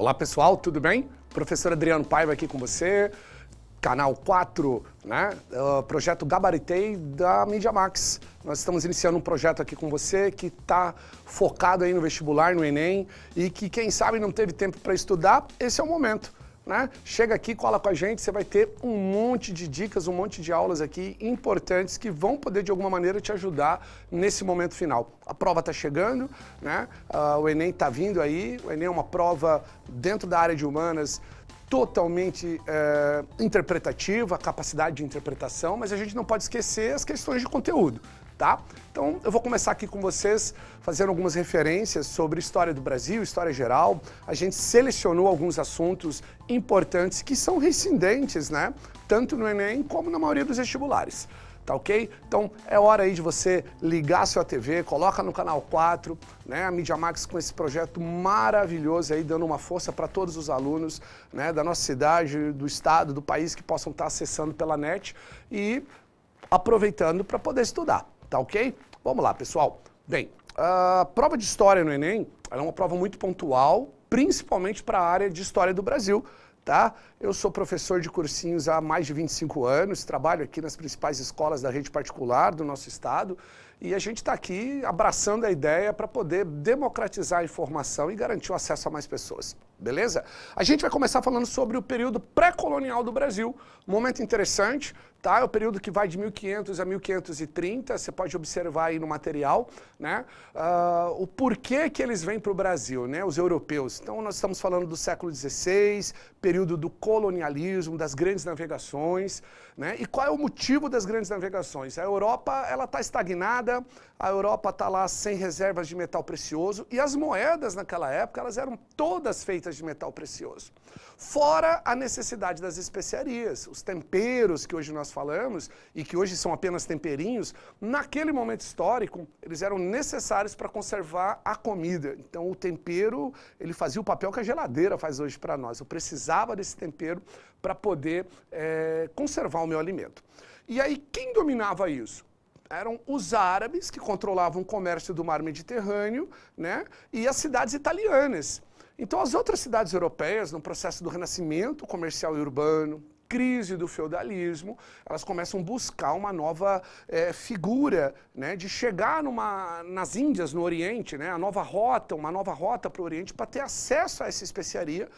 Olá pessoal, tudo bem? Professor Adriano Paiva aqui com você, canal 4, né? Projeto Gabaritei da Mídia Max. Nós estamos iniciando um projeto aqui com você que está focado aí no vestibular, no Enem, e que quem sabe não teve tempo para estudar, esse é o momento. Né? Chega aqui, cola com a gente, você vai ter um monte de dicas, um monte de aulas aqui importantes que vão poder de alguma maneira te ajudar nesse momento final. A prova está chegando, né? O Enem está vindo aí, o Enem é uma prova dentro da área de humanas totalmente interpretativa, capacidade de interpretação, mas a gente não pode esquecer as questões de conteúdo. Tá? Então, eu vou começar aqui com vocês fazendo algumas referências sobre história do Brasil, história geral. A gente selecionou alguns assuntos importantes que são reincidentes, né? Tanto no Enem como na maioria dos vestibulares. Tá ok? Então, é hora aí de você ligar a sua TV, coloca no canal 4, né? A Mídia Max com esse projeto maravilhoso aí, dando uma força para todos os alunos, né? Da nossa cidade, do estado, do país que possam estar acessando pela net e aproveitando para poder estudar. Tá ok? Vamos lá, pessoal. Bem, a prova de história no Enem é uma prova muito pontual, principalmente para a área de história do Brasil. Tá? Eu sou professor de cursinhos há mais de 25 anos, trabalho aqui nas principais escolas da rede particular do nosso estado e a gente está aqui abraçando a ideia para poder democratizar a informação e garantir o acesso a mais pessoas. Beleza? A gente vai começar falando sobre o período pré-colonial do Brasil, um momento interessante, tá? É o período que vai de 1500 a 1530, você pode observar aí no material, né? O porquê que eles vêm para o Brasil, né? Os europeus. Então nós estamos falando do século XVI, período do colonialismo, das grandes navegações, né? E qual é o motivo das grandes navegações? A Europa, ela está estagnada, a Europa está lá sem reservas de metal precioso e as moedas naquela época, elas eram todas feitas de metal precioso. Fora a necessidade das especiarias, os temperos que hoje nós falamos e que hoje são apenas temperinhos, naquele momento histórico, eles eram necessários para conservar a comida. Então o tempero, ele fazia o papel que a geladeira faz hoje para nós. Eu precisava desse tempero para poder conservar o meu alimento. E aí quem dominava isso? Eram os árabes que controlavam o comércio do mar Mediterrâneo, né? E as cidades italianas. Então as outras cidades europeias, no processo do renascimento comercial e urbano, crise do feudalismo, elas começam a buscar uma nova figura, né, de chegar nas Índias, no Oriente, né, uma nova rota para o Oriente para ter acesso a essa especiaria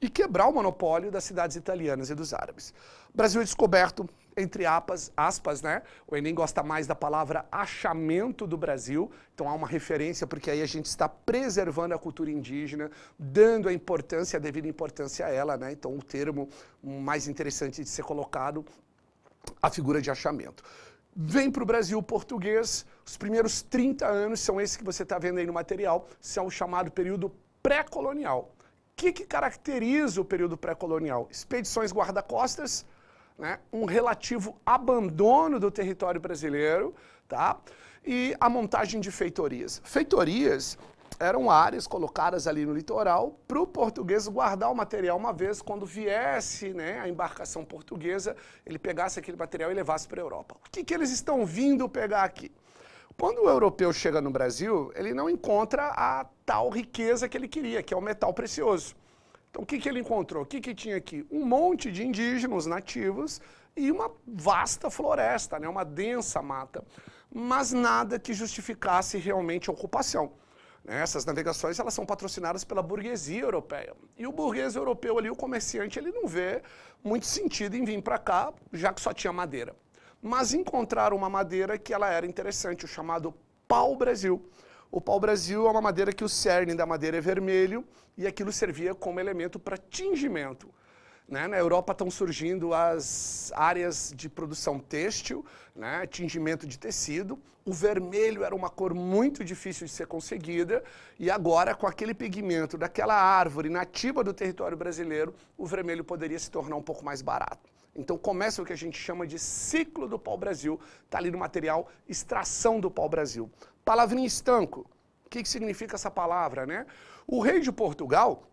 e quebrar o monopólio das cidades italianas e dos árabes. O Brasil é descoberto, entre aspas, né? O Enem gosta mais da palavra achamento do Brasil, então há uma referência porque aí a gente está preservando a cultura indígena, dando a devida importância a ela, né? Então o termo mais interessante de ser colocado, a figura de achamento. Vem para o Brasil o português, os primeiros 30 anos são esses que você está vendo aí no material, são o chamado período pré-colonial. O que caracteriza o período pré-colonial? Expedições guarda-costas, né? Um relativo abandono do território brasileiro, tá? E a montagem de feitorias. Feitorias eram áreas colocadas ali no litoral para o português guardar o material uma vez quando viesse, né, a embarcação portuguesa, ele pegasse aquele material e levasse para a Europa. O que eles estão vindo pegar aqui? Quando o europeu chega no Brasil, ele não encontra a tal riqueza que ele queria, que é o metal precioso. Então o que ele encontrou? O que tinha aqui? Um monte de indígenas nativos e uma vasta floresta, né? Uma densa mata, mas nada que justificasse realmente a ocupação. Essas navegações elas são patrocinadas pela burguesia europeia. E o burguês europeu ali, o comerciante, ele não vê muito sentido em vir para cá, já que só tinha madeira. Mas encontraram uma madeira que ela era interessante, o chamado pau-brasil. O pau-brasil é uma madeira que o cerne da madeira é vermelho e aquilo servia como elemento para tingimento. Né? Na Europa estão surgindo as áreas de produção têxtil, né? Tingimento de tecido. O vermelho era uma cor muito difícil de ser conseguida e agora, com aquele pigmento daquela árvore nativa do território brasileiro, o vermelho poderia se tornar um pouco mais barato. Então começa o que a gente chama de ciclo do pau-brasil, está ali no material extração do pau-brasil. Palavrinha estanco, o que significa essa palavra, né? O rei de Portugal,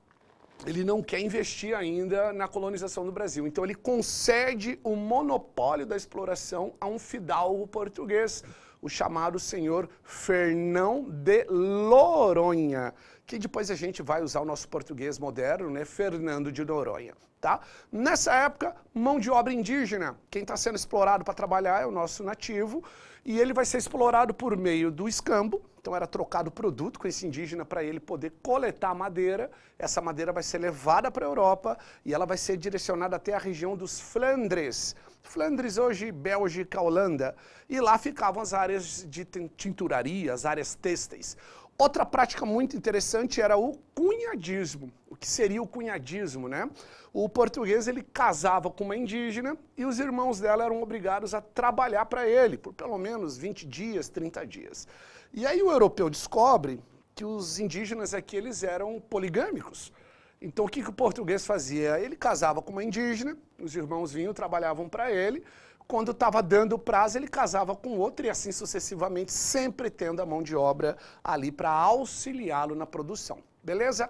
ele não quer investir ainda na colonização do Brasil, então ele concede o monopólio da exploração a um fidalgo português, o chamado senhor Fernão de Noronha, que depois a gente vai usar o nosso português moderno, né? Fernando de Noronha, tá? Nessa época, mão de obra indígena. Quem está sendo explorado para trabalhar é o nosso nativo, e ele vai ser explorado por meio do escambo. Então era trocado produto com esse indígena para ele poder coletar madeira. Essa madeira vai ser levada para a Europa e ela vai ser direcionada até a região dos Flandres. Flandres hoje, Bélgica, Holanda. E lá ficavam as áreas de tinturaria, as áreas têxteis. Outra prática muito interessante era o cunhadismo. O que seria o cunhadismo, né? O português, ele casava com uma indígena e os irmãos dela eram obrigados a trabalhar para ele por pelo menos 20 dias, 30 dias. E aí o europeu descobre que os indígenas aqui, eles eram poligâmicos. Então o que o português fazia? Ele casava com uma indígena, os irmãos vinham, trabalhavam para ele. Quando estava dando o prazo, ele casava com outro e assim sucessivamente, sempre tendo a mão de obra ali para auxiliá-lo na produção. Beleza?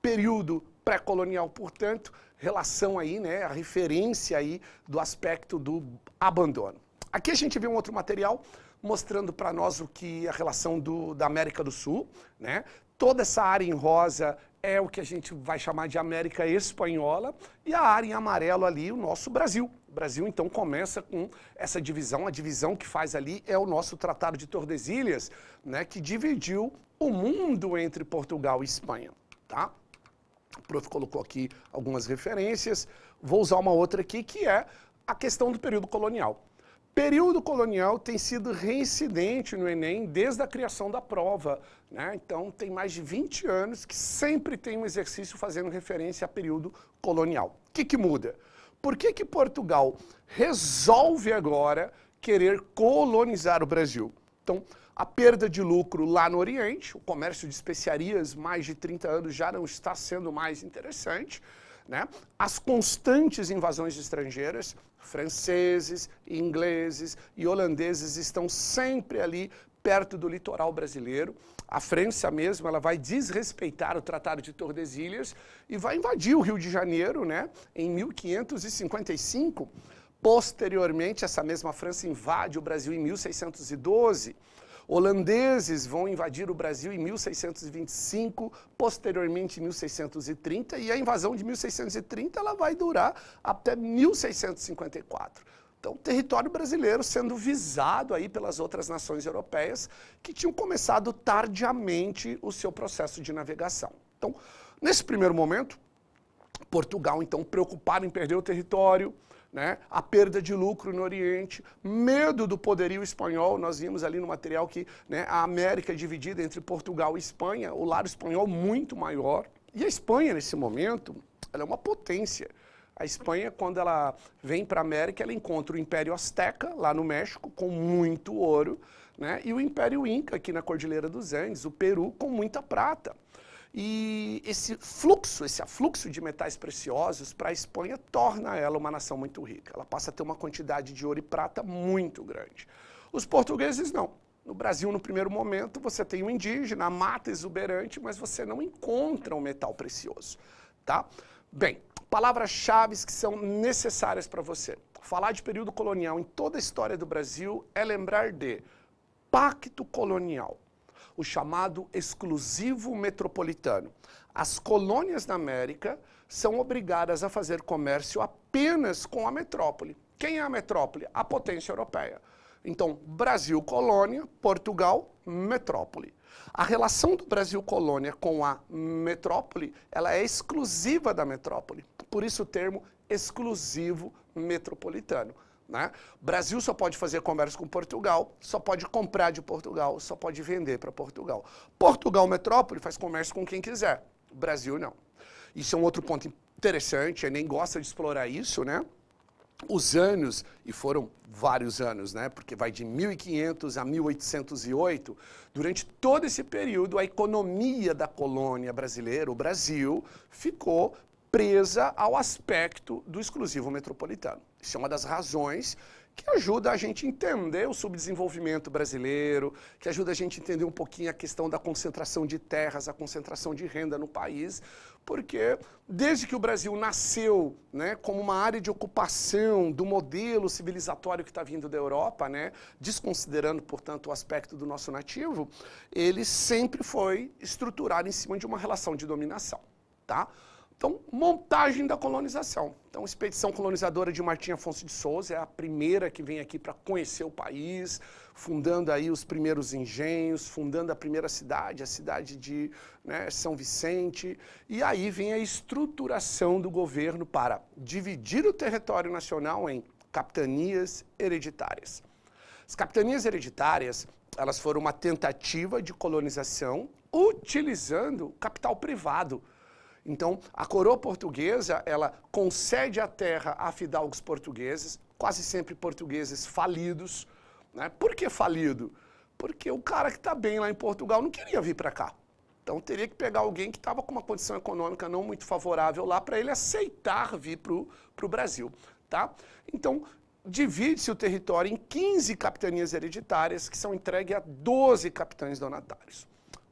Período pré-colonial, portanto, relação aí, né, a referência aí do aspecto do abandono. Aqui a gente vê um outro material mostrando para nós o que a relação da América do Sul, né? Toda essa área em rosa é o que a gente vai chamar de América Espanhola e a área em amarelo ali, o nosso Brasil. O Brasil, então, começa com essa divisão. A divisão que faz ali é o nosso Tratado de Tordesilhas, né, que dividiu o mundo entre Portugal e Espanha. Tá? O prof colocou aqui algumas referências. Vou usar uma outra aqui, que é a questão do período colonial. Período colonial tem sido reincidente no Enem desde a criação da prova, né? Então, tem mais de 20 anos que sempre tem um exercício fazendo referência a período colonial. O que muda? Por que Portugal resolve agora querer colonizar o Brasil? Então, a perda de lucro lá no Oriente, o comércio de especiarias, mais de 30 anos, já não está sendo mais interessante, né? As constantes invasões estrangeiras, franceses, ingleses e holandeses estão sempre ali perto do litoral brasileiro. A França mesmo, ela vai desrespeitar o Tratado de Tordesilhas e vai invadir o Rio de Janeiro, né, em 1555. Posteriormente, essa mesma França invade o Brasil em 1612. Holandeses vão invadir o Brasil em 1625, posteriormente em 1630, e a invasão de 1630 ela vai durar até 1654. Então, o território brasileiro sendo visado aí pelas outras nações europeias que tinham começado tardiamente o seu processo de navegação. Então, nesse primeiro momento, Portugal, então, preocupado em perder o território, né, a perda de lucro no Oriente, medo do poderio espanhol. Nós vimos ali no material que, né, a América é dividida entre Portugal e Espanha, o lado espanhol muito maior. E a Espanha, nesse momento, ela é uma potência. A Espanha, quando ela vem para a América, ela encontra o Império Azteca, lá no México, com muito ouro, né, e o Império Inca, aqui na Cordilheira dos Andes, o Peru, com muita prata. E esse afluxo de metais preciosos para a Espanha torna ela uma nação muito rica. Ela passa a ter uma quantidade de ouro e prata muito grande. Os portugueses não. No Brasil, no primeiro momento, você tem um indígena, a mata exuberante, mas você não encontra um metal precioso. Tá? Bem, palavras-chave que são necessárias para você. Falar de período colonial em toda a história do Brasil é lembrar de pacto colonial, o chamado exclusivo metropolitano. As colônias na América são obrigadas a fazer comércio apenas com a metrópole. Quem é a metrópole? A potência europeia. Então, Brasil colônia, Portugal metrópole. A relação do Brasil colônia com a metrópole, ela é exclusiva da metrópole. Por isso o termo exclusivo metropolitano. Né? Brasil só pode fazer comércio com Portugal, só pode comprar de Portugal, só pode vender para Portugal. Portugal metrópole faz comércio com quem quiser, Brasil não. Isso é um outro ponto interessante, eu nem gosto de explorar isso, né? Os anos, e foram vários anos, né? Porque vai de 1500 a 1808, durante todo esse período a economia da colônia brasileira, o Brasil, ficou presa ao aspecto do exclusivo metropolitano. Isso é uma das razões que ajuda a gente a entender o subdesenvolvimento brasileiro, que ajuda a gente a entender um pouquinho a questão da concentração de terras, a concentração de renda no país, Porque desde que o Brasil nasceu, né, como uma área de ocupação do modelo civilizatório que está vindo da Europa, né, desconsiderando, portanto, o aspecto do nosso nativo, ele sempre foi estruturado em cima de uma relação de dominação, tá? Então, montagem da colonização. Então, a expedição colonizadora de Martim Afonso de Souza é a primeira que vem aqui para conhecer o país, fundando aí os primeiros engenhos, fundando a primeira cidade, a cidade de, né, São Vicente. E aí vem a estruturação do governo para dividir o território nacional em capitanias hereditárias. As capitanias hereditárias, elas foram uma tentativa de colonização utilizando capital privado. Então, a coroa portuguesa, ela concede a terra a fidalgos portugueses, quase sempre portugueses falidos, né? Por que falido? Porque o cara que está bem lá em Portugal não queria vir para cá. Então, teria que pegar alguém que estava com uma condição econômica não muito favorável lá para ele aceitar vir para o Brasil, tá? Então, divide-se o território em 15 capitanias hereditárias, que são entregues a 12 capitães donatários.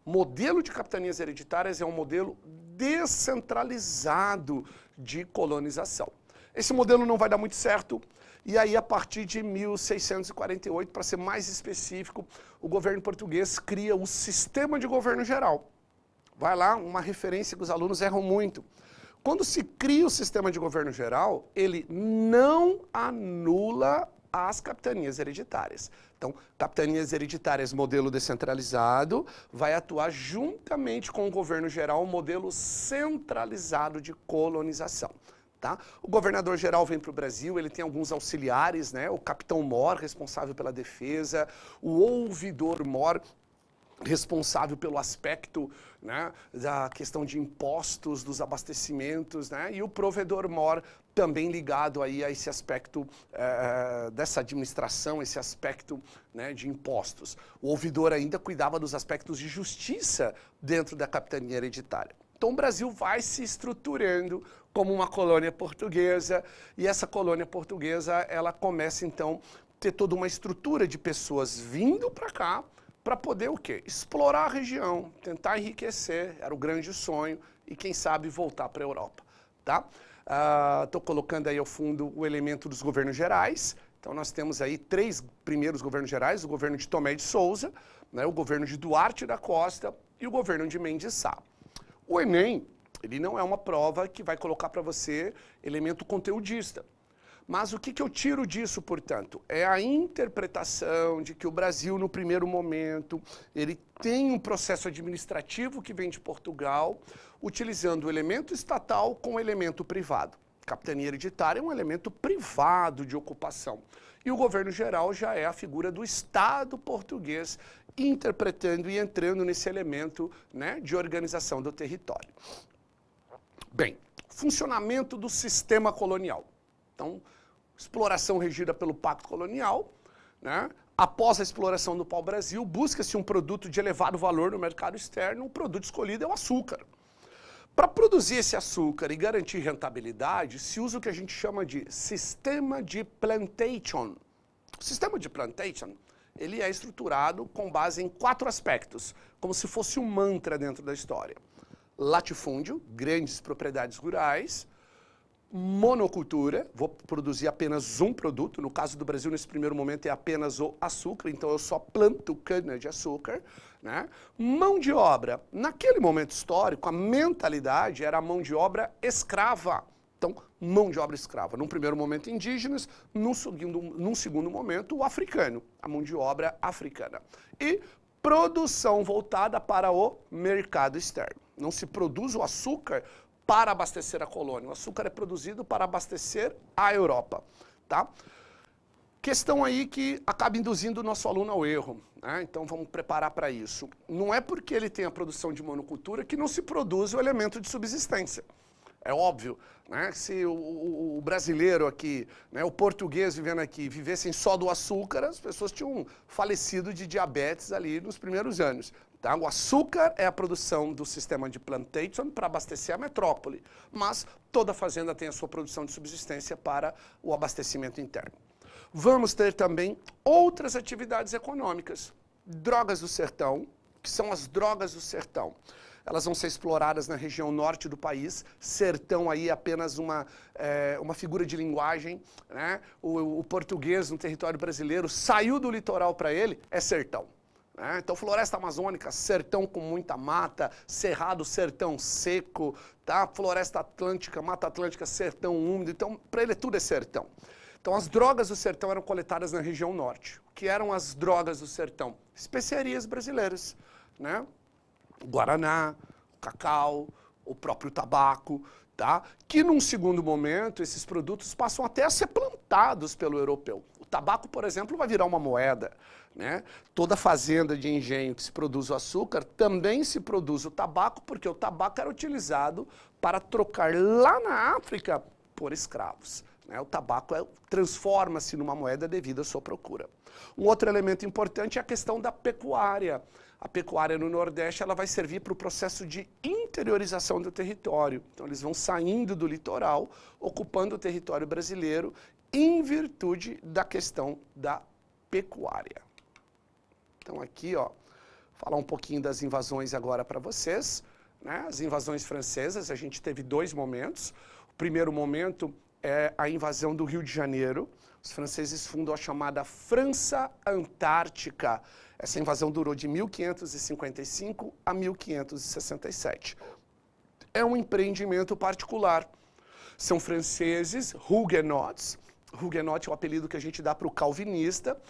O modelo de capitanias hereditárias é um modelo descentralizado de colonização. Esse modelo não vai dar muito certo, e aí a partir de 1648, para ser mais específico, o governo português cria o sistema de governo geral. Vai lá, uma referência que os alunos erram muito. Quando se cria o sistema de governo geral, ele não anula as capitanias hereditárias. Então, capitanias hereditárias, modelo descentralizado, vai atuar juntamente com o governo geral, um modelo centralizado de colonização. Tá? O governador geral vem para o Brasil, ele tem alguns auxiliares, né? O capitão-mor, responsável pela defesa, o ouvidor-mor, responsável pelo aspecto, né, da questão de impostos, dos abastecimentos, né, e o provedor-mor também ligado aí a esse aspecto dessa administração, esse aspecto, né, de impostos. O ouvidor ainda cuidava dos aspectos de justiça dentro da capitania hereditária. Então o Brasil vai se estruturando como uma colônia portuguesa, e essa colônia portuguesa, ela começa então a ter toda uma estrutura de pessoas vindo para cá, para poder o quê? Explorar a região, tentar enriquecer, era o grande sonho, e quem sabe voltar para a Europa, tá? Estou colocando aí ao fundo o elemento dos governos gerais. Então nós temos aí 3 primeiros governos gerais, o governo de Tomé de Souza, né, o governo de Duarte da Costa e o governo de Mendes Sá. O Enem, ele não é uma prova que vai colocar para você elemento conteudista. Mas o que eu tiro disso, portanto, é a interpretação de que o Brasil, no primeiro momento, ele tem um processo administrativo que vem de Portugal, utilizando o elemento estatal com o elemento privado. Capitania hereditária é um elemento privado de ocupação. E o governo geral já é a figura do Estado português, interpretando e entrando nesse elemento, né, de organização do território. Bem, funcionamento do sistema colonial. Então, exploração regida pelo Pacto Colonial, né? Após a exploração do pau-brasil, busca-se um produto de elevado valor no mercado externo, o produto escolhido é o açúcar. Para produzir esse açúcar e garantir rentabilidade, se usa o que a gente chama de sistema de plantation. O sistema de plantation, ele é estruturado com base em 4 aspectos, como se fosse um mantra dentro da história. Latifúndio, grandes propriedades rurais. Monocultura, vou produzir apenas um produto, no caso do Brasil nesse primeiro momento é apenas o açúcar, então eu só planto cana de açúcar, né? Mão de obra, naquele momento histórico a mentalidade era a mão de obra escrava, então mão de obra escrava, num primeiro momento indígenas, num segundo momento o africano, a mão de obra africana. E produção voltada para o mercado externo, não se produz o açúcar para abastecer a colônia. O açúcar é produzido para abastecer a Europa, tá? Questão aí que acaba induzindo o nosso aluno ao erro, né? Então vamos preparar para isso. Não é porque ele tem a produção de monocultura que não se produz o elemento de subsistência. É óbvio, né? Se o brasileiro aqui, né, o português vivendo aqui, vivessem só do açúcar, as pessoas tinham falecido de diabetes ali nos primeiros anos. Tá? O açúcar é a produção do sistema de plantation para abastecer a metrópole, mas toda fazenda tem a sua produção de subsistência para o abastecimento interno. Vamos ter também outras atividades econômicas. Drogas do sertão, que são as drogas do sertão. elas vão ser exploradas na região norte do país. Sertão aí é apenas uma figura de linguagem, né? O português no território brasileiro saiu do litoral para ele, é sertão. Então, floresta amazônica, sertão com muita mata, cerrado, sertão seco, tá? Floresta atlântica, mata atlântica, sertão úmido. Então, para ele tudo é sertão. Então, as drogas do sertão eram coletadas na região norte. O que eram as drogas do sertão? Especiarias brasileiras, né? Guaraná, cacau, o próprio tabaco, tá? Que num segundo momento, esses produtos passam até a ser plantados pelo europeu. O tabaco, por exemplo, vai virar uma moeda, né? Toda fazenda de engenho que se produz o açúcar, também se produz o tabaco, porque o tabaco era utilizado para trocar lá na África por escravos. O tabaco transforma-se numa moeda devido à sua procura. Um outro elemento importante é a questão da pecuária. A pecuária no Nordeste ela vai servir para o processo de interiorização do território. Então eles vão saindo do litoral, ocupando o território brasileiro em virtude da questão da pecuária. Então aqui, ó, falar um pouquinho das invasões agora para vocês, né? As invasões francesas, a gente teve dois momentos. O primeiro momento é a invasão do Rio de Janeiro. Os franceses fundam a chamada França Antártica. Essa invasão durou de 1555 a 1567. É um empreendimento particular. São franceses, huguenots. Huguenot é o apelido que a gente dá para o calvinista.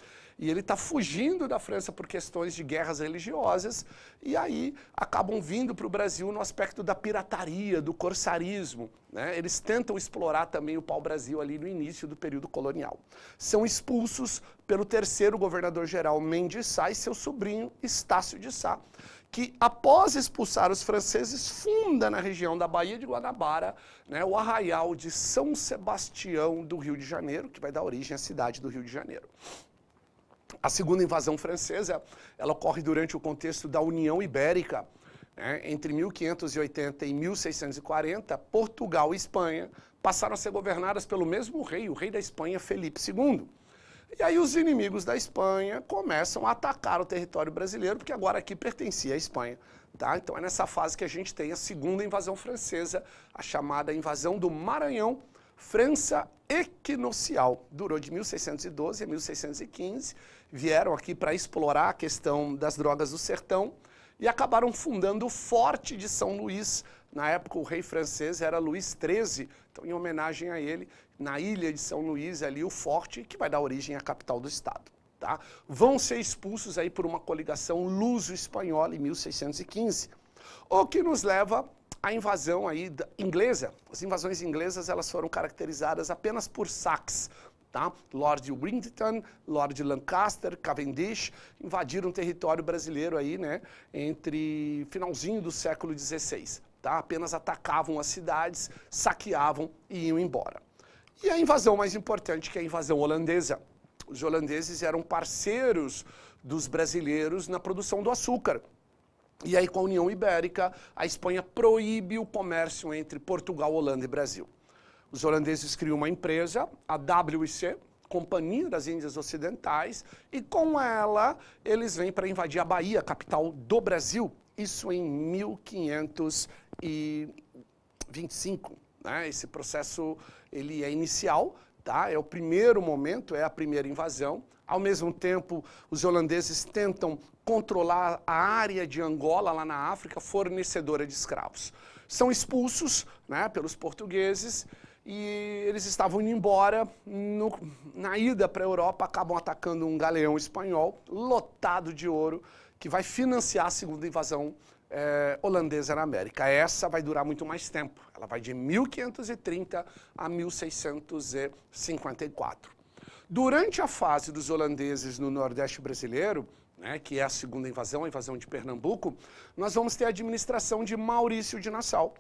E ele está fugindo da França por questões de guerras religiosas, e aí acabam vindo para o Brasil no aspecto da pirataria, do corsarismo, né? Eles tentam explorar também o pau-brasil ali no início do período colonial. São expulsos pelo terceiro governador-geral Mendes Sá e seu sobrinho Estácio de Sá, que após expulsar os franceses, funda na região da Baía de Guanabara, né, o arraial de São Sebastião do Rio de Janeiro, que vai dar origem à cidade do Rio de Janeiro. A segunda invasão francesa, ela ocorre durante o contexto da União Ibérica, né? Entre 1580 e 1640, Portugal e Espanha passaram a ser governadas pelo mesmo rei, o rei da Espanha, Felipe II. E aí os inimigos da Espanha começam a atacar o território brasileiro, porque agora aqui pertencia à Espanha. Tá? Então é nessa fase que a gente tem a segunda invasão francesa, a chamada invasão do Maranhão, França Equinocial. Durou de 1612 a 1615, vieram aqui para explorar a questão das drogas do sertão e acabaram fundando o Forte de São Luís. Na época o rei francês era Luís XIII, então em homenagem a ele, na ilha de São Luís, ali o forte que vai dar origem à capital do estado. Tá? Vão ser expulsos aí por uma coligação luso-espanhola em 1615, o que nos leva à invasão aí inglesa. As invasões inglesas elas foram caracterizadas apenas por saques. Tá? Lord Wellington, Lord Lancaster, Cavendish invadiram o território brasileiro aí, né, entre finalzinho do século XVI. Tá? Apenas atacavam as cidades, saqueavam e iam embora. E a invasão mais importante, que é a invasão holandesa. Os holandeses eram parceiros dos brasileiros na produção do açúcar. E aí, com a União Ibérica, a Espanha proíbe o comércio entre Portugal, Holanda e Brasil. Os holandeses criam uma empresa, a WIC, Companhia das Índias Ocidentais, e com ela eles vêm para invadir a Bahia, capital do Brasil. Isso em 1525. Né? Esse processo ele é inicial, tá? É o primeiro momento, é a primeira invasão. Ao mesmo tempo, os holandeses tentam controlar a área de Angola, lá na África, fornecedora de escravos. São expulsos, né, pelos portugueses e eles estavam indo embora. Na ida para a Europa, acabam atacando um galeão espanhol lotado de ouro, que vai financiar a segunda invasão holandesa na América. Essa vai durar muito mais tempo. Ela vai de 1530 a 1654. Durante a fase dos holandeses no Nordeste brasileiro, né, que é a segunda invasão, a invasão de Pernambuco, nós vamos ter a administração de Maurício de Nassau.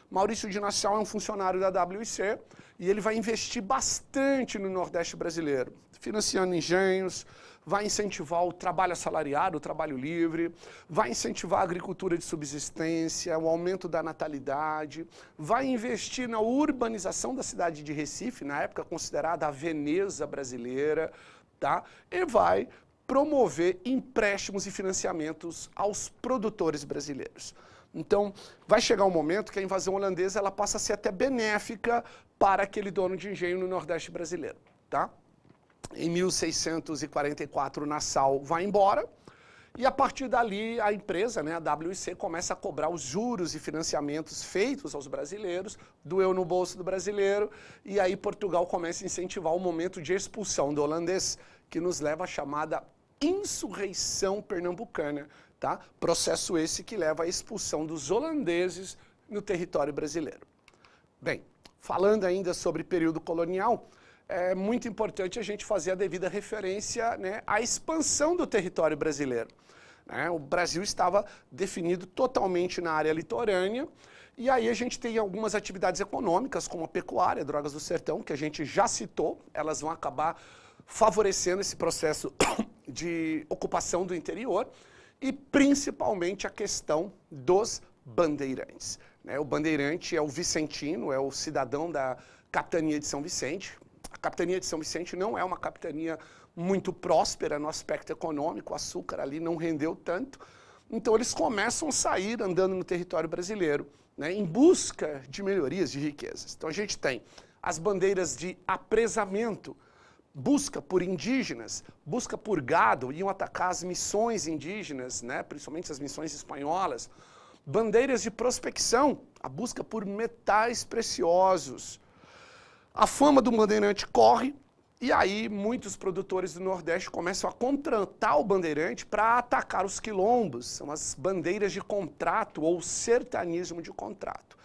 Maurício de Nassau é um funcionário da WIC e ele vai investir bastante no Nordeste brasileiro, financiando engenhos, vai incentivar o trabalho assalariado, o trabalho livre, vai incentivar a agricultura de subsistência, o aumento da natalidade, vai investir na urbanização da cidade de Recife, na época considerada a Veneza brasileira, tá? E vai promover empréstimos e financiamentos aos produtores brasileiros. Então, vai chegar um momento que a invasão holandesa ela passa a ser até benéfica para aquele dono de engenho no Nordeste brasileiro, tá? Em 1644, Nassau vai embora, e a partir dali a empresa, né, a WIC, começa a cobrar os juros e financiamentos feitos aos brasileiros, doeu no bolso do brasileiro, e aí Portugal começa a incentivar o momento de expulsão do holandês, que nos leva à chamada insurreição pernambucana, tá? Processo esse que leva à expulsão dos holandeses no território brasileiro. Bem, falando ainda sobre período colonial, é muito importante a gente fazer a devida referência, né, à expansão do território brasileiro. O Brasil estava definido totalmente na área litorânea, e aí a gente tem algumas atividades econômicas, como a pecuária, Drogas do Sertão, que a gente já citou, elas vão acabar favorecendo esse processo de ocupação do interior, e principalmente a questão dos bandeirantes. O bandeirante é o vicentino, é o cidadão da capitania de São Vicente. A capitania de São Vicente não é uma capitania muito próspera no aspecto econômico, o açúcar ali não rendeu tanto, então eles começam a sair andando no território brasileiro, né, em busca de melhorias de riquezas. Então a gente tem as bandeiras de apresamento, busca por indígenas, busca por gado, iam atacar as missões indígenas, né, principalmente as missões espanholas, bandeiras de prospecção, a busca por metais preciosos. A fama do bandeirante corre, e aí muitos produtores do Nordeste começam a contratar o bandeirante para atacar os quilombos, são as bandeiras de contrato ou sertanismo de contrato.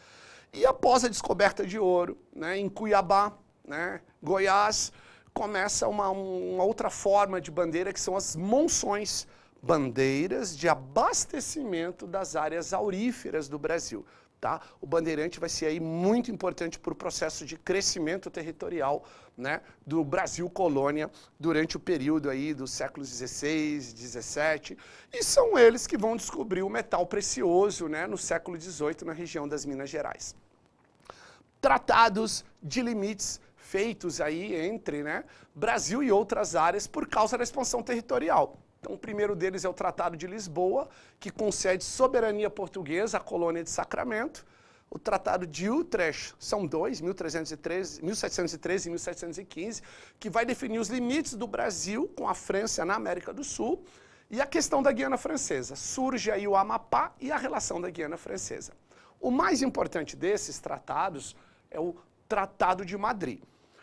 E após a descoberta de ouro, né, em Cuiabá, né, Goiás, começa uma outra forma de bandeira que são as monções, bandeiras de abastecimento das áreas auríferas do Brasil. Tá? O bandeirante vai ser aí muito importante para o processo de crescimento territorial, né, do Brasil colônia durante o período aí dos séculos XVI, XVII, e são eles que vão descobrir o metal precioso, né, no século XVIII na região das Minas Gerais. Tratados de limites feitos aí entre, né, Brasil e outras áreas por causa da expansão territorial. Então, o primeiro deles é o Tratado de Lisboa, que concede soberania portuguesa à colônia de Sacramento. O Tratado de Utrecht, são dois, 1713 e 1715, que vai definir os limites do Brasil com a França na América do Sul. E a questão da Guiana Francesa. Surge aí o Amapá e a relação da Guiana Francesa. O mais importante desses tratados é o Tratado de Madrid.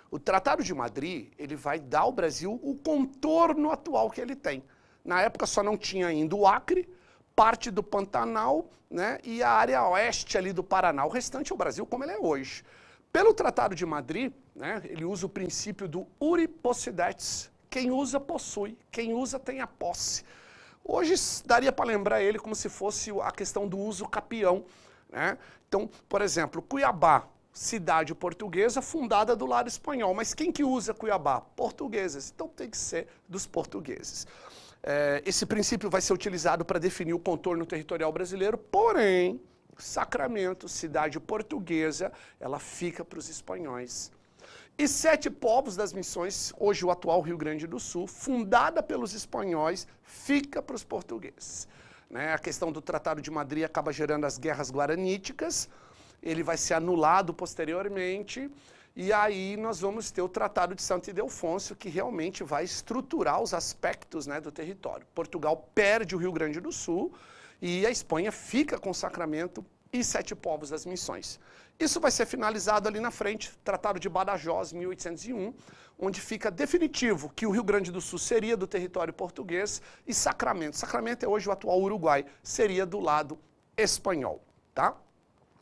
O Tratado de Madrid, ele vai dar ao Brasil o contorno atual que ele tem. Na época só não tinha ainda o Acre, parte do Pantanal, né, e a área oeste ali do Paraná. O restante é o Brasil como ele é hoje. Pelo Tratado de Madrid, né, ele usa o princípio do uri possidetis. Quem usa, possui. Quem usa, tem a posse. Hoje daria para lembrar ele como se fosse a questão do uso capião, né? Então, por exemplo, Cuiabá, cidade portuguesa fundada do lado espanhol. Mas quem que usa Cuiabá? Portugueses. Então tem que ser dos portugueses. Esse princípio vai ser utilizado para definir o contorno territorial brasileiro, porém, Sacramento, cidade portuguesa, ela fica para os espanhóis. E 7 povos das missões, hoje o atual Rio Grande do Sul, fundada pelos espanhóis, fica para os portugueses. A questão do Tratado de Madrid acaba gerando as guerras guaraníticas, ele vai ser anulado posteriormente, e aí nós vamos ter o Tratado de Santo Ildefonso, que realmente vai estruturar os aspectos, né, do território. Portugal perde o Rio Grande do Sul e a Espanha fica com Sacramento e 7 povos das missões. Isso vai ser finalizado ali na frente, Tratado de Badajoz, 1801, onde fica definitivo que o Rio Grande do Sul seria do território português e Sacramento. Sacramento é hoje o atual Uruguai, seria do lado espanhol, tá?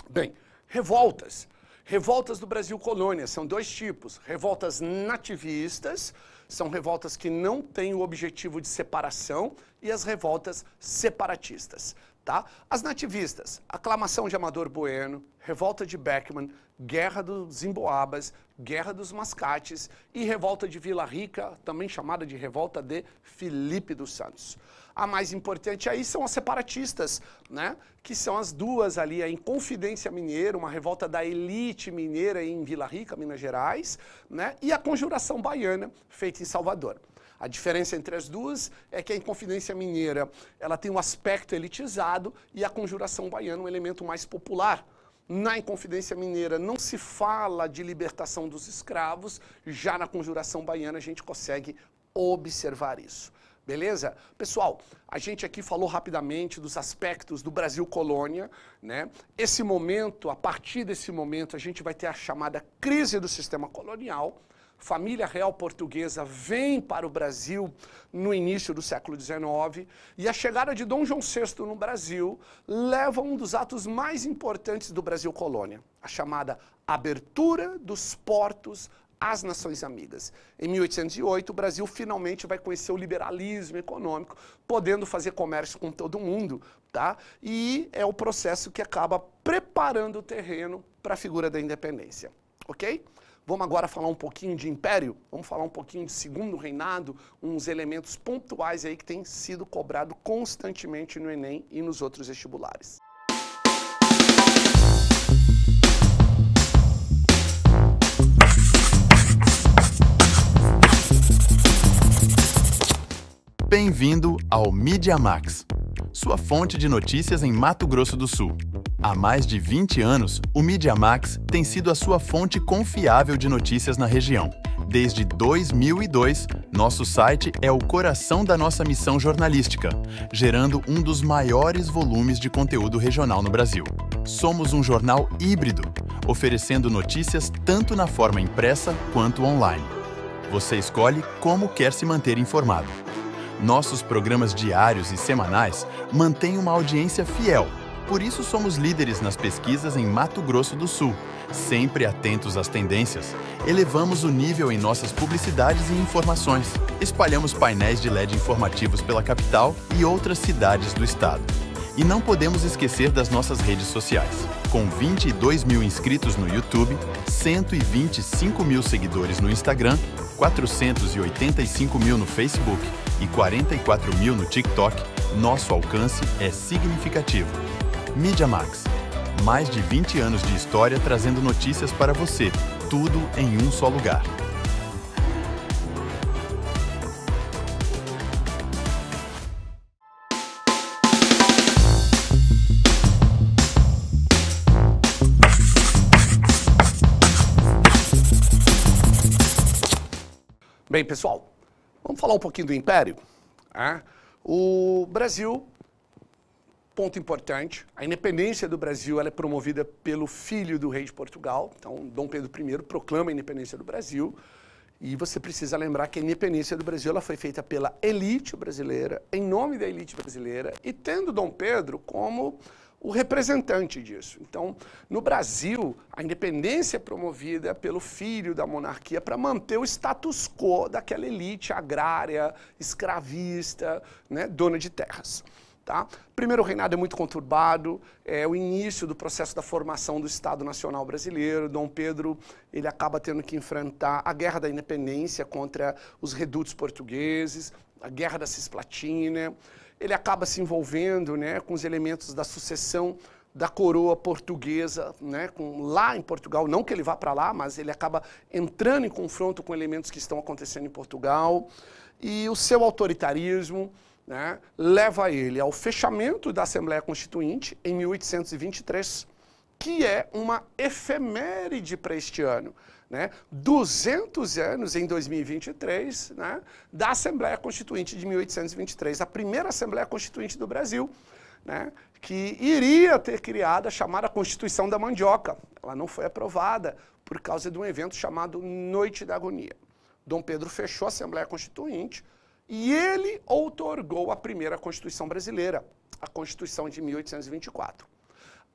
Bem, revoltas. Revoltas do Brasil colônia, são 2 tipos. Revoltas nativistas, são revoltas que não têm o objetivo de separação, e as revoltas separatistas. Tá? As nativistas, aclamação de Amador Bueno, revolta de Beckman, guerra dos Emboabas, guerra dos Mascates e revolta de Vila Rica, também chamada de revolta de Filipe dos Santos. A mais importante aí são as separatistas, né? Que são as duas ali, a Inconfidência Mineira, uma revolta da elite mineira em Vila Rica, Minas Gerais, né? E a Conjuração Baiana, feita em Salvador. A diferença entre as duas é que a Inconfidência Mineira ela tem um aspecto elitizado e a Conjuração Baiana um elemento mais popular. Na Inconfidência Mineira não se fala de libertação dos escravos, já na Conjuração Baiana a gente consegue observar isso. Beleza? Pessoal, a gente aqui falou rapidamente dos aspectos do Brasil colônia, né? Esse momento, a partir desse momento, a gente vai ter a chamada crise do sistema colonial. Família real portuguesa vem para o Brasil no início do século XIX e a chegada de Dom João VI no Brasil leva a um dos atos mais importantes do Brasil colônia, a chamada abertura dos portos às nações amigas. Em 1808, o Brasil finalmente vai conhecer o liberalismo econômico, podendo fazer comércio com todo mundo, tá? E é o processo que acaba preparando o terreno para a figura da independência, ok? Vamos agora falar um pouquinho de império, vamos falar um pouquinho de segundo reinado, uns elementos pontuais aí que têm sido cobrados constantemente no Enem e nos outros vestibulares. Bem-vindo ao Mídia Max, sua fonte de notícias em Mato Grosso do Sul. Há mais de 20 anos, o Mídia Max tem sido a sua fonte confiável de notícias na região. Desde 2002, nosso site é o coração da nossa missão jornalística, gerando um dos maiores volumes de conteúdo regional no Brasil. Somos um jornal híbrido, oferecendo notícias tanto na forma impressa quanto online. Você escolhe como quer se manter informado. Nossos programas diários e semanais mantêm uma audiência fiel, por isso somos líderes nas pesquisas em Mato Grosso do Sul. Sempre atentos às tendências, elevamos o nível em nossas publicidades e informações. Espalhamos painéis de LED informativos pela capital e outras cidades do estado. E não podemos esquecer das nossas redes sociais. Com 22 mil inscritos no YouTube, 125 mil seguidores no Instagram, 485 mil no Facebook e 44 mil no TikTok, nosso alcance é significativo. Mídia Max, mais de 20 anos de história trazendo notícias para você, tudo em um só lugar. Bem, pessoal, vamos falar um pouquinho do Império. O Brasil, ponto importante, a independência do Brasil ela é promovida pelo filho do rei de Portugal. Então, Dom Pedro I proclama a independência do Brasil. E você precisa lembrar que a independência do Brasil ela foi feita pela elite brasileira, em nome da elite brasileira, e tendo Dom Pedro como o representante disso. Então, no Brasil, a independência é promovida pelo filho da monarquia para manter o status quo daquela elite agrária, escravista, né, dona de terras. Tá? Primeiro reinado é muito conturbado, é o início do processo da formação do Estado Nacional Brasileiro. Dom Pedro ele acaba tendo que enfrentar a Guerra da Independência contra os redutos portugueses, a Guerra da Cisplatina. Ele acaba se envolvendo, né, com os elementos da sucessão da coroa portuguesa, né, lá em Portugal, não que ele vá para lá, mas ele acaba entrando em confronto com elementos que estão acontecendo em Portugal. E o seu autoritarismo, né, leva ele ao fechamento da Assembleia Constituinte em 1823, que é uma efeméride para este ano. Né? 200 anos em 2023, né, da Assembleia Constituinte de 1823, a primeira Assembleia Constituinte do Brasil, né, que iria ter criado a chamada Constituição da Mandioca. Ela não foi aprovada por causa de um evento chamado Noite da Agonia. Dom Pedro fechou a Assembleia Constituinte e ele outorgou a primeira Constituição brasileira, a Constituição de 1824.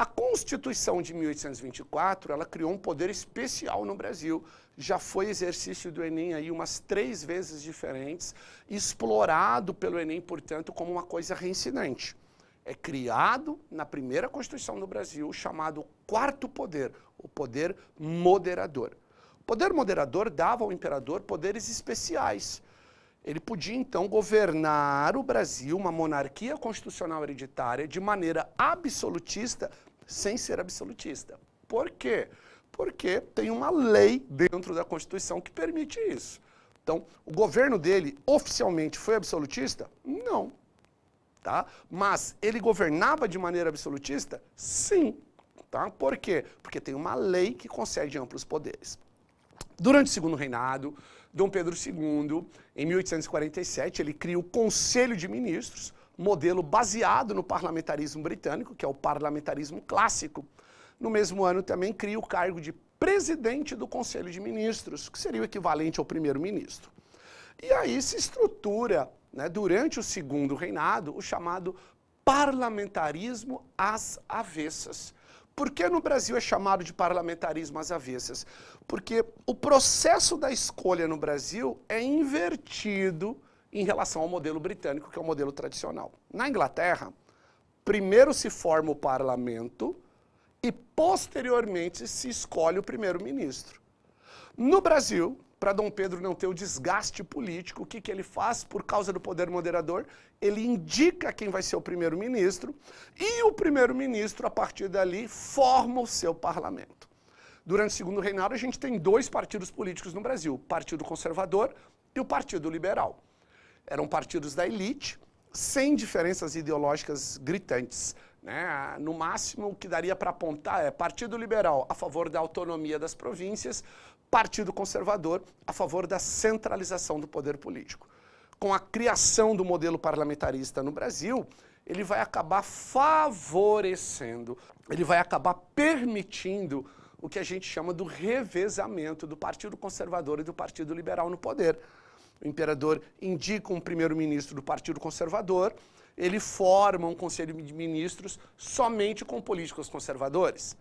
A Constituição de 1824, ela criou um poder especial no Brasil. Já foi exercício do Enem aí umas 3 vezes diferentes, explorado pelo Enem, portanto, como uma coisa reincidente. É criado na primeira Constituição do Brasil, chamado quarto poder, o poder moderador. O poder moderador dava ao imperador poderes especiais. Ele podia, então, governar o Brasil, uma monarquia constitucional hereditária, de maneira absolutista, sem ser absolutista. Por quê? Porque tem uma lei dentro da Constituição que permite isso. Então, o governo dele oficialmente foi absolutista? Não. Tá? Mas ele governava de maneira absolutista? Sim. Tá? Por quê? Porque tem uma lei que concede amplos poderes. Durante o segundo reinado, Dom Pedro II, em 1847, ele cria o Conselho de Ministros, modelo baseado no parlamentarismo britânico, que é o parlamentarismo clássico. No mesmo ano também cria o cargo de presidente do Conselho de Ministros, que seria o equivalente ao primeiro-ministro. E aí se estrutura, né, durante o segundo reinado, o chamado parlamentarismo às avessas. Por que no Brasil é chamado de parlamentarismo às avessas? Porque o processo da escolha no Brasil é invertido em relação ao modelo britânico, que é o modelo tradicional. Na Inglaterra, primeiro se forma o parlamento e, posteriormente, se escolhe o primeiro-ministro. No Brasil, para Dom Pedro não ter o desgaste político, o que ele faz por causa do poder moderador? Ele indica quem vai ser o primeiro-ministro e o primeiro-ministro, a partir dali, forma o seu parlamento. Durante o segundo reinado, a gente tem dois partidos políticos no Brasil, o Partido Conservador e o Partido Liberal. Eram partidos da elite, sem diferenças ideológicas gritantes, né? No máximo, o que daria para apontar é Partido Liberal a favor da autonomia das províncias, Partido Conservador a favor da centralização do poder político. Com a criação do modelo parlamentarista no Brasil, ele vai acabar favorecendo, ele vai acabar permitindo o que a gente chama do revezamento do Partido Conservador e do Partido Liberal no poder. O imperador indica um primeiro-ministro do Partido Conservador, ele forma um conselho de ministros somente com políticos conservadores.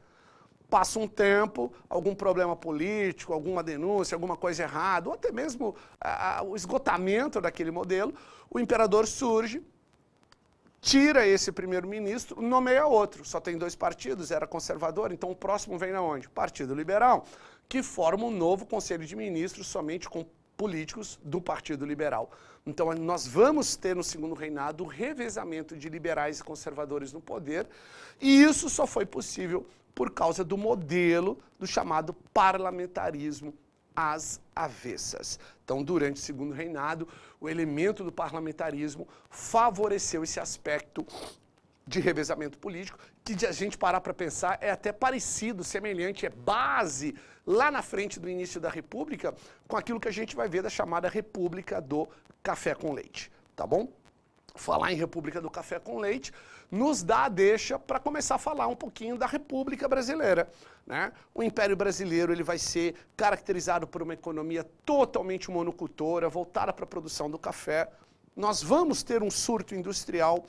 Passa um tempo, algum problema político, alguma denúncia, alguma coisa errada, ou até mesmo o esgotamento daquele modelo, o imperador surge, tira esse primeiro-ministro, nomeia outro. Só tem dois partidos, era conservador, então o próximo vem de onde? Partido Liberal, que forma um novo conselho de ministros somente com políticos do Partido Liberal. Então nós vamos ter no segundo reinado o revezamento de liberais e conservadores no poder, e isso só foi possível por causa do modelo do chamado parlamentarismo às avessas. Então, durante o segundo reinado, o elemento do parlamentarismo favoreceu esse aspecto de revezamento político, que de a gente parar para pensar é até parecido, semelhante, é base lá na frente do início da República, com aquilo que a gente vai ver da chamada República do Café com Leite, tá bom? Falar em República do Café com Leite nos dá a deixa para começar a falar um pouquinho da República Brasileira, né? O Império Brasileiro ele vai ser caracterizado por uma economia totalmente monocultora, voltada para a produção do café. Nós vamos ter um surto industrial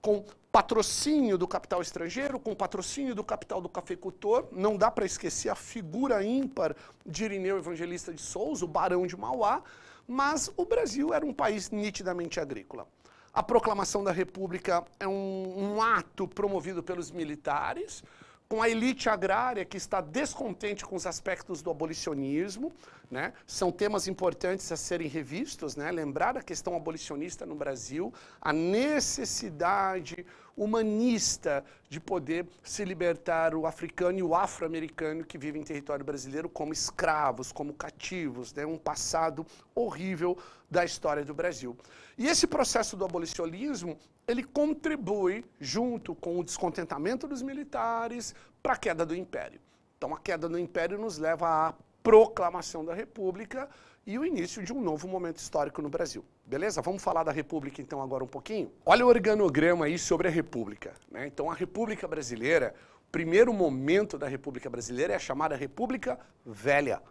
com patrocínio do capital estrangeiro, com patrocínio do capital do cafeicultor. Não dá para esquecer a figura ímpar de Irineu Evangelista de Souza, o Barão de Mauá, mas o Brasil era um país nitidamente agrícola. A proclamação da República é um ato promovido pelos militares, com a elite agrária que está descontente com os aspectos do abolicionismo, né? São temas importantes a serem revistos, né? Lembrar a questão abolicionista no Brasil, a necessidade humanista de poder se libertar o africano e o afro-americano que vivem em território brasileiro como escravos, como cativos, né? Um passado horrível da história do Brasil. E esse processo do abolicionismo, ele contribui, junto com o descontentamento dos militares, para a queda do Império. Então a queda do Império nos leva à proclamação da República e o início de um novo momento histórico no Brasil. Beleza? Vamos falar da República então agora um pouquinho? Olha o organograma aí sobre a República, né? Então a República Brasileira, o primeiro momento da República Brasileira é a chamada República Velha.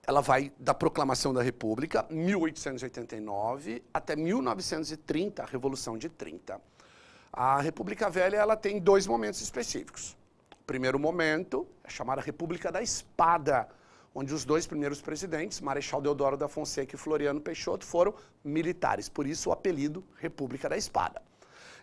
Ela vai da proclamação da República, 1889, até 1930, a Revolução de 30. A República Velha ela tem dois momentos específicos. O primeiro momento é chamada República da Espada, onde os dois primeiros presidentes, Marechal Deodoro da Fonseca e Floriano Peixoto, foram militares, por isso o apelido República da Espada.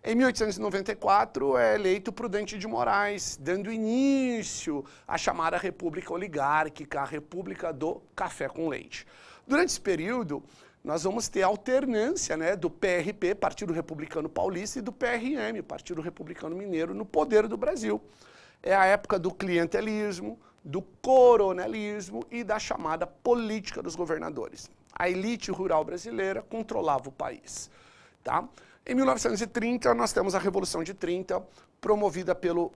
Em 1894 é eleito Prudente de Moraes, dando início à chamada República Oligárquica, a República do Café com Leite. Durante esse período, nós vamos ter alternância, né, do PRP, Partido Republicano Paulista, e do PRM, Partido Republicano Mineiro, no poder do Brasil. É a época do clientelismo, do coronelismo e da chamada política dos governadores. A elite rural brasileira controlava o país. Tá? Em 1930, nós temos a Revolução de 30, promovida pelo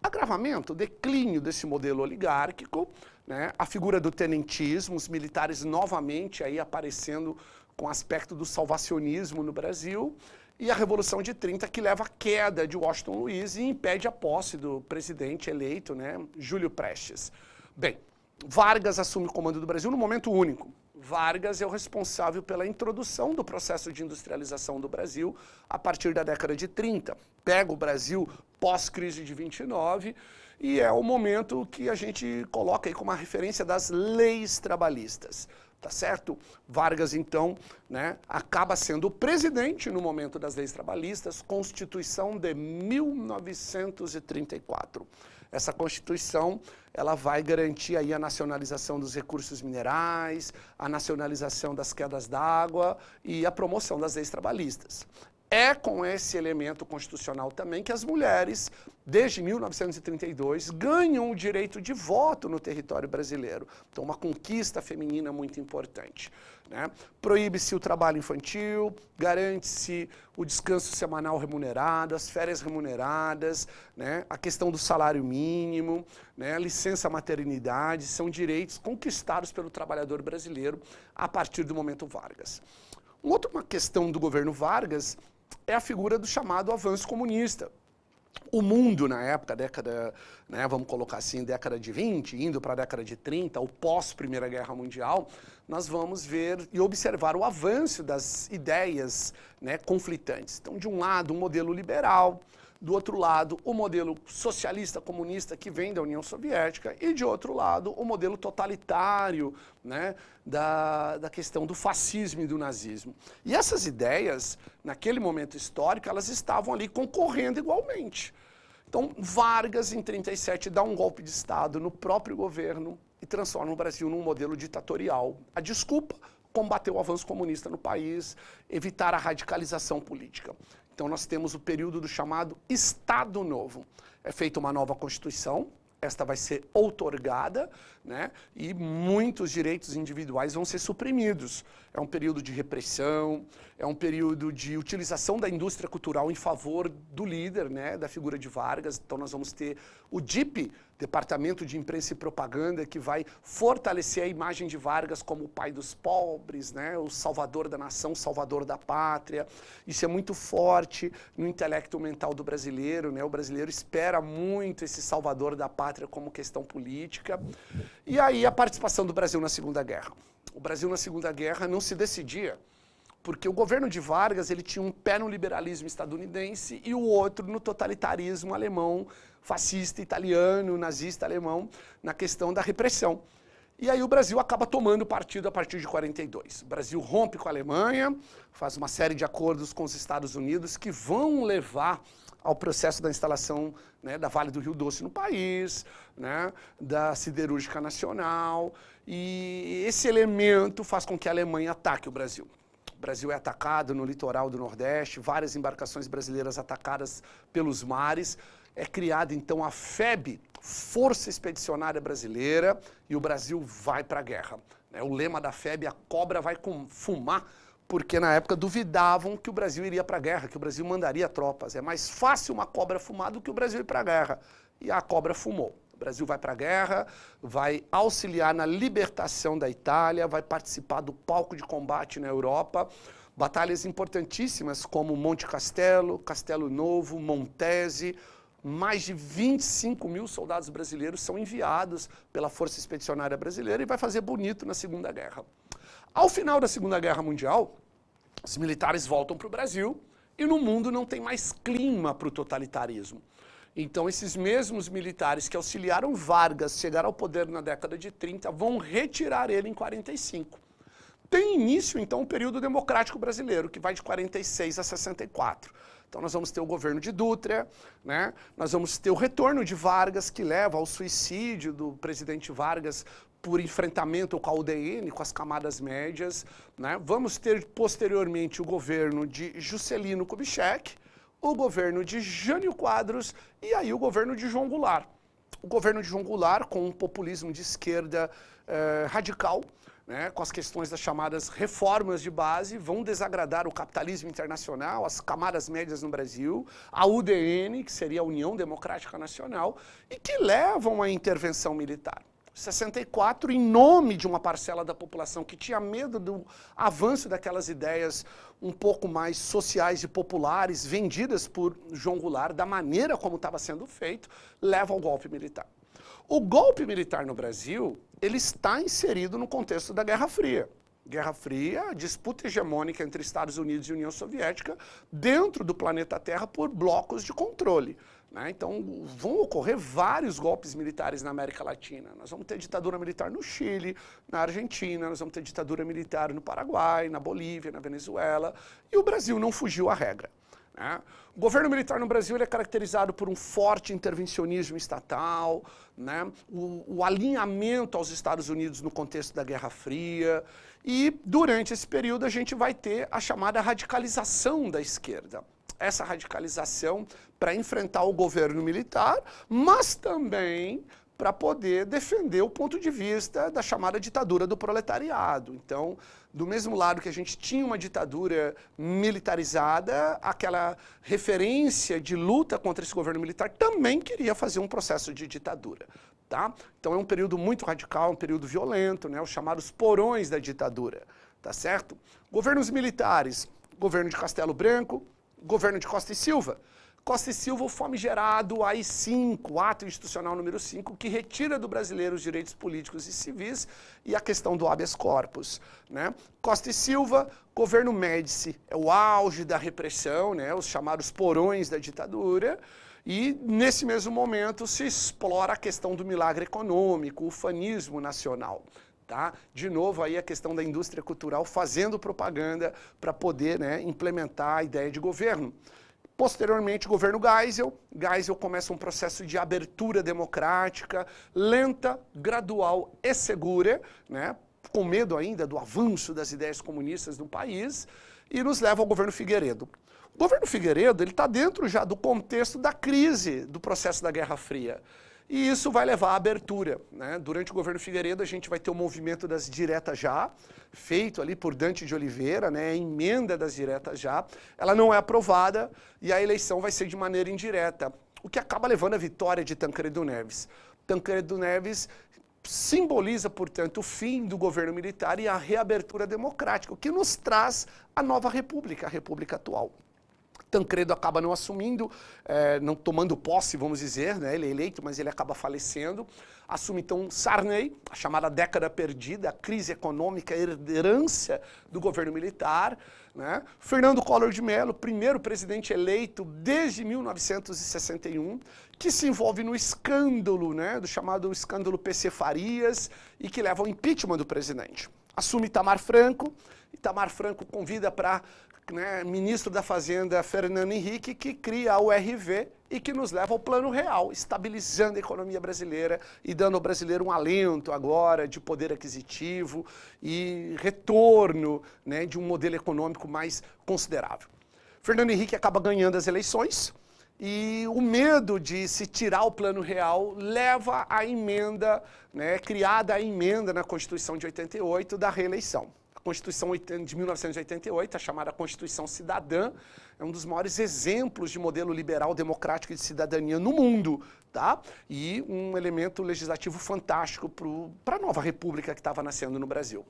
agravamento, declínio desse modelo oligárquico, né? A figura do tenentismo, os militares novamente aí aparecendo com aspecto do salvacionismo no Brasil, e a Revolução de 30 que leva à queda de Washington Luiz e impede a posse do presidente eleito, né, Júlio Prestes. Bem, Vargas assume o comando do Brasil num momento único. Vargas é o responsável pela introdução do processo de industrialização do Brasil a partir da década de 30. Pega o Brasil pós-crise de 29 e é o momento que a gente coloca aí como uma referência das leis trabalhistas. Tá certo? Vargas, então, né, acaba sendo o presidente no momento das leis trabalhistas, Constituição de 1934. Essa Constituição, ela vai garantir aí a nacionalização dos recursos minerais, a nacionalização das quedas d'água e a promoção das leis trabalhistas. É com esse elemento constitucional também que as mulheres, desde 1932, ganham o direito de voto no território brasileiro. Então, uma conquista feminina muito importante, né? Proíbe-se o trabalho infantil, garante-se o descanso semanal remunerado, as férias remuneradas, né? A questão do salário mínimo, né? A licença maternidade, são direitos conquistados pelo trabalhador brasileiro a partir do momento Vargas. Uma questão do governo Vargas é a figura do chamado avanço comunista. O mundo, na época, década, né, vamos colocar assim, década de 20, indo para a década de 30, ou pós-Primeira Guerra Mundial, nós vamos ver e observar o avanço das ideias, né, conflitantes. Então, de um lado, um modelo liberal, do outro lado, o modelo socialista comunista que vem da União Soviética e, de outro lado, o modelo totalitário, né, da questão do fascismo e do nazismo. E essas ideias, naquele momento histórico, elas estavam ali concorrendo igualmente. Então, Vargas, em 37, dá um golpe de Estado no próprio governo e transforma o Brasil num modelo ditatorial. A desculpa, combater o avanço comunista no país, evitar a radicalização política. Então, nós temos o período do chamado Estado Novo. É feita uma nova Constituição, esta vai ser outorgada, né, e muitos direitos individuais vão ser suprimidos. É um período de repressão, é um período de utilização da indústria cultural em favor do líder, né, da figura de Vargas. Então, nós vamos ter o DIP, Departamento de Imprensa e Propaganda, que vai fortalecer a imagem de Vargas como o pai dos pobres, né, o salvador da nação, salvador da pátria. Isso é muito forte no intelecto mental do brasileiro, né? O brasileiro espera muito esse salvador da pátria como questão política. E aí a participação do Brasil na Segunda Guerra. O Brasil na Segunda Guerra não se decidia, porque o governo de Vargas ele tinha um pé no liberalismo estadunidense e o outro no totalitarismo alemão, fascista italiano, nazista alemão, na questão da repressão. E aí o Brasil acaba tomando partido a partir de 42. O Brasil rompe com a Alemanha, faz uma série de acordos com os Estados Unidos que vão levar ao processo da instalação, né, da Vale do Rio Doce no país, né, da Siderúrgica Nacional, e esse elemento faz com que a Alemanha ataque o Brasil. O Brasil é atacado no litoral do Nordeste, várias embarcações brasileiras atacadas pelos mares. É criada, então, a FEB, Força Expedicionária Brasileira, e o Brasil vai para a guerra. O lema da FEB, a cobra vai fumar, porque na época duvidavam que o Brasil iria para a guerra, que o Brasil mandaria tropas. É mais fácil uma cobra fumar do que o Brasil ir para a guerra. E a cobra fumou. O Brasil vai para a guerra, vai auxiliar na libertação da Itália, vai participar do palco de combate na Europa. Batalhas importantíssimas como Monte Castelo, Castelo Novo, Montese. Mais de 25 mil soldados brasileiros são enviados pela Força Expedicionária Brasileira e vai fazer bonito na Segunda Guerra. Ao final da Segunda Guerra Mundial, os militares voltam para o Brasil e no mundo não tem mais clima para o totalitarismo. Então, esses mesmos militares que auxiliaram Vargas chegar ao poder na década de 30 vão retirar ele em 45. Tem início, então, o período democrático brasileiro, que vai de 46 a 64. Então, nós vamos ter o governo de Dutra, né? Nós vamos ter o retorno de Vargas, que leva ao suicídio do presidente Vargas por enfrentamento com a UDN, com as camadas médias, né? Vamos ter, posteriormente, o governo de Juscelino Kubitschek, o governo de Jânio Quadros e aí o governo de João Goulart. O governo de João Goulart, com um populismo de esquerda radical, né, com as questões das chamadas reformas de base, vão desagradar o capitalismo internacional, as camadas médias no Brasil, a UDN, que seria a União Democrática Nacional, e que levam à intervenção militar. 64, em nome de uma parcela da população que tinha medo do avanço daquelas ideias um pouco mais sociais e populares, vendidas por João Goulart, da maneira como estava sendo feito, leva ao golpe militar. O golpe militar no Brasil, ele está inserido no contexto da Guerra Fria. Guerra Fria, disputa hegemônica entre Estados Unidos e União Soviética dentro do planeta Terra por blocos de controle. Então, vão ocorrer vários golpes militares na América Latina. Nós vamos ter ditadura militar no Chile, na Argentina, nós vamos ter ditadura militar no Paraguai, na Bolívia, na Venezuela, e o Brasil não fugiu à regra. O governo militar no Brasil ele é caracterizado por um forte intervencionismo estatal, o alinhamento aos Estados Unidos no contexto da Guerra Fria, e durante esse período a gente vai ter a chamada radicalização da esquerda. Essa radicalização para enfrentar o governo militar, mas também para poder defender o ponto de vista da chamada ditadura do proletariado. Então, do mesmo lado que a gente tinha uma ditadura militarizada, aquela referência de luta contra esse governo militar também queria fazer um processo de ditadura. Tá? Então é um período muito radical, um período violento, os chamados porões da ditadura. Tá certo? Governos militares, governo de Castelo Branco, governo de Costa e Silva. Costa e Silva, o famigerado AI-5, Ato Institucional número 5, que retira do brasileiro os direitos políticos e civis e a questão do habeas corpus. Costa e Silva, governo Médici, é o auge da repressão, os chamados porões da ditadura, e nesse mesmo momento se explora a questão do milagre econômico, o fanismo nacional. Tá? De novo, aí a questão da indústria cultural fazendo propaganda para poder implementar a ideia de governo. Posteriormente, o governo Geisel. Geisel começa um processo de abertura democrática, lenta, gradual e segura, com medo ainda do avanço das ideias comunistas no país, e nos leva ao governo Figueiredo. O governo Figueiredo está dentro já do contexto da crise do processo da Guerra Fria. E isso vai levar à abertura. Durante o governo Figueiredo, a gente vai ter o movimento das diretas já, feito ali por Dante de Oliveira, a emenda das diretas já. Ela não é aprovada e a eleição vai ser de maneira indireta, o que acaba levando à vitória de Tancredo Neves. Tancredo Neves simboliza, portanto, o fim do governo militar e a reabertura democrática, o que nos traz a nova república, a república atual. Tancredo acaba não assumindo, não tomando posse, vamos dizer, ele é eleito, mas ele acaba falecendo. Assume então Sarney, a chamada década perdida, a crise econômica, a herança do governo militar. Fernando Collor de Mello, primeiro presidente eleito desde 1961, que se envolve no escândalo, do chamado escândalo PC Farias, e que leva ao impeachment do presidente. Assume Itamar Franco convida para ministro da Fazenda Fernando Henrique, que cria a URV e que nos leva ao Plano Real, estabilizando a economia brasileira e dando ao brasileiro um alento agora de poder aquisitivo e retorno de um modelo econômico mais considerável. Fernando Henrique acaba ganhando as eleições e o medo de se tirar o Plano Real leva à emenda, criada a emenda na Constituição de 88 da reeleição. A Constituição de 1988, a chamada Constituição Cidadã, é um dos maiores exemplos de modelo liberal democrático de cidadania no mundo, tá? E um elemento legislativo fantástico para a nova república que estava nascendo no Brasil.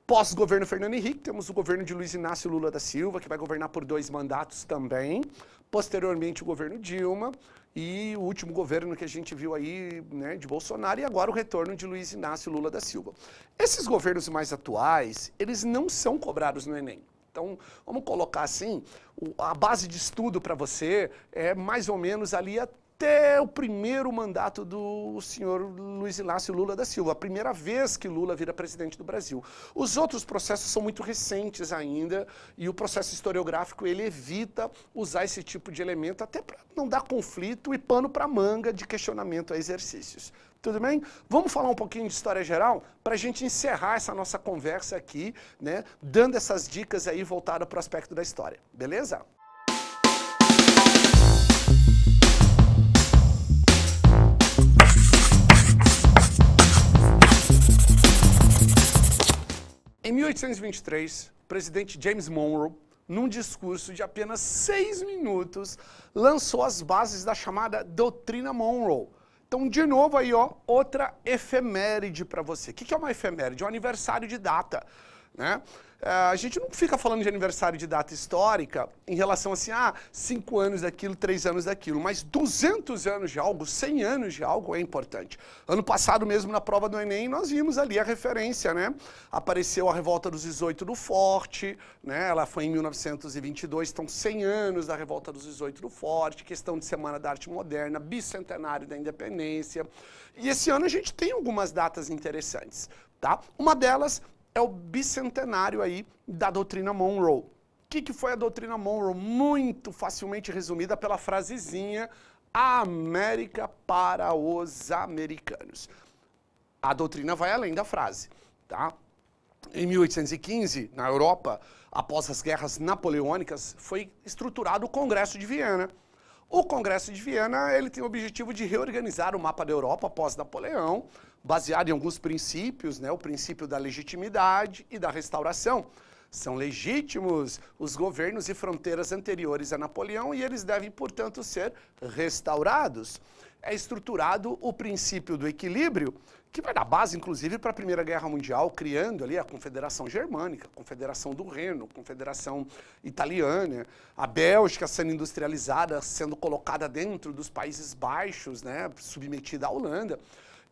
Pós-governo Fernando Henrique, temos o governo de Luiz Inácio Lula da Silva, que vai governar por 2 mandatos também. Posteriormente, o governo Dilma e o último governo que a gente viu aí, de Bolsonaro, e agora o retorno de Luiz Inácio Lula da Silva. Esses governos mais atuais, eles não são cobrados no Enem. Então, vamos colocar assim, a base de estudo para você é mais ou menos ali até o primeiro mandato do senhor Luiz Inácio Lula da Silva, a primeira vez que Lula vira presidente do Brasil. Os outros processos são muito recentes ainda e o processo historiográfico ele evita usar esse tipo de elemento até para não dar conflito e pano para manga de questionamento a exercícios. Tudo bem? Vamos falar um pouquinho de história geral para a gente encerrar essa nossa conversa aqui, dando essas dicas aí voltadas para o aspecto da história. Beleza? Em 1823, o presidente James Monroe, num discurso de apenas 6 minutos, lançou as bases da chamada Doutrina Monroe. Então, de novo aí, ó, outra efeméride para você. O que é uma efeméride? É um aniversário de data, né? A gente não fica falando de aniversário de data histórica em relação assim, 5 anos daquilo, 3 anos daquilo, mas 200 anos de algo, 100 anos de algo é importante. Ano passado mesmo, na prova do Enem, nós vimos ali a referência, né? Apareceu a Revolta dos 18 do Forte, né? Ela foi em 1922, então 100 anos da Revolta dos 18 do Forte, questão de Semana da Arte Moderna, bicentenário da Independência. E esse ano a gente tem algumas datas interessantes, tá? Uma delas é o bicentenário aí da doutrina Monroe. O que foi a doutrina Monroe? Muito facilmente resumida pela frasezinha "A América para os americanos". A doutrina vai além da frase, tá? Em 1815, na Europa, após as guerras napoleônicas, foi estruturado o Congresso de Viena. O Congresso de Viena, ele tem o objetivo de reorganizar o mapa da Europa após Napoleão, baseado em alguns princípios, né, o princípio da legitimidade e da restauração. São legítimos os governos e fronteiras anteriores a Napoleão e eles devem, portanto, ser restaurados. É estruturado o princípio do equilíbrio, que vai dar base, inclusive, para a Primeira Guerra Mundial, criando ali a Confederação Germânica, a Confederação do Reno, a Confederação Italiana, a Bélgica sendo industrializada, sendo colocada dentro dos Países Baixos, né, submetida à Holanda.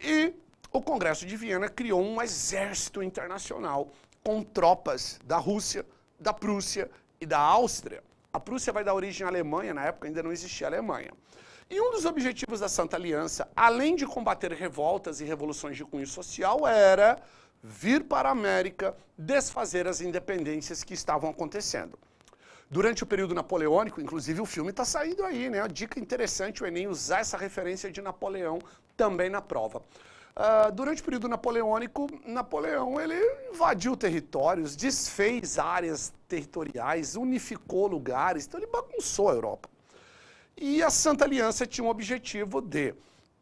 E o Congresso de Viena criou um exército internacional com tropas da Rússia, da Prússia e da Áustria. A Prússia vai dar origem à Alemanha, na época ainda não existia a Alemanha. E um dos objetivos da Santa Aliança, além de combater revoltas e revoluções de cunho social, era vir para a América desfazer as independências que estavam acontecendo. Durante o período napoleônico, inclusive o filme está saindo aí, né? Uma dica interessante o Enem usar essa referência de Napoleão também na prova. Durante o período napoleônico, Napoleão ele invadiu territórios, desfez áreas territoriais, unificou lugares, então ele bagunçou a Europa. E a Santa Aliança tinha o objetivo de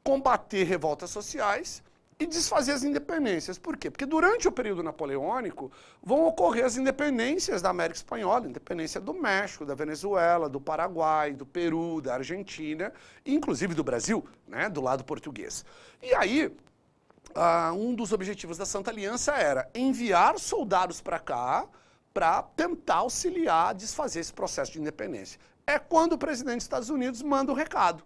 combater revoltas sociais e desfazer as independências. Por quê? Porque durante o período napoleônico vão ocorrer as independências da América Espanhola, independência do México, da Venezuela, do Paraguai, do Peru, da Argentina, inclusive do Brasil, né, do lado português. E aí, um dos objetivos da Santa Aliança era enviar soldados para cá para tentar auxiliar a desfazer esse processo de independência. É quando o presidente dos Estados Unidos manda o recado.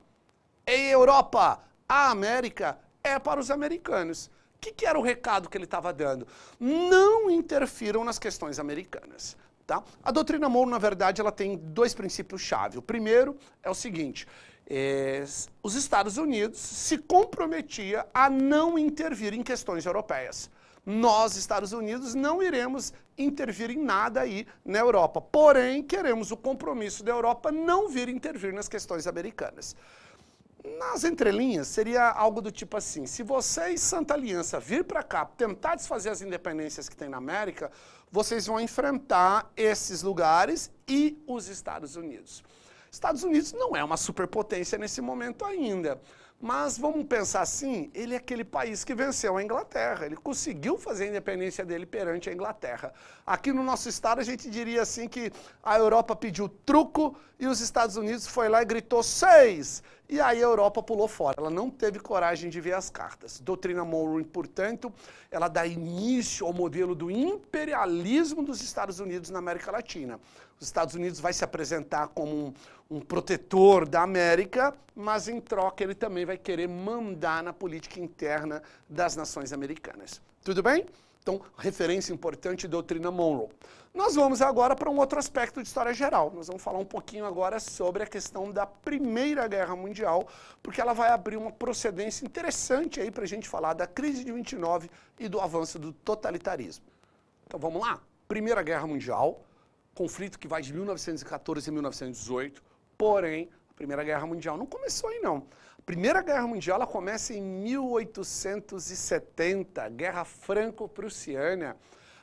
Ei, Europa, a América é para os americanos. O que era o recado que ele estava dando? Não interfiram nas questões americanas. Tá? A doutrina Monroe, na verdade, ela tem 2 princípios-chave. O primeiro é o seguinte: os Estados Unidos se comprometia a não intervir em questões europeias. Nós, Estados Unidos, não iremos intervir em nada aí na Europa. Porém, queremos o compromisso da Europa não vir intervir nas questões americanas. Nas entrelinhas, seria algo do tipo assim: se vocês, Santa Aliança, vir para cá tentar desfazer as independências que tem na América, vocês vão enfrentar esses lugares e os Estados Unidos. Estados Unidos não é uma superpotência nesse momento ainda. Mas vamos pensar assim, ele é aquele país que venceu a Inglaterra, ele conseguiu fazer a independência dele perante a Inglaterra. Aqui no nosso estado a gente diria assim que a Europa pediu truco e os Estados Unidos foi lá e gritou 6. E aí a Europa pulou fora, ela não teve coragem de ver as cartas. Doutrina Monroe, portanto, ela dá início ao modelo do imperialismo dos Estados Unidos na América Latina. Os Estados Unidos vai se apresentar como um protetor da América, mas em troca ele também vai querer mandar na política interna das nações americanas. Tudo bem? Então, referência importante, doutrina Monroe. Nós vamos agora para um outro aspecto de história geral. Nós vamos falar um pouquinho agora sobre a questão da Primeira Guerra Mundial, porque ela vai abrir uma procedência interessante aí para a gente falar da crise de 29 e do avanço do totalitarismo. Então, vamos lá? Primeira Guerra Mundial, conflito que vai de 1914 a 1918, porém, a Primeira Guerra Mundial não começou aí não. A Primeira Guerra Mundial ela começa em 1870, Guerra Franco-Prussiana.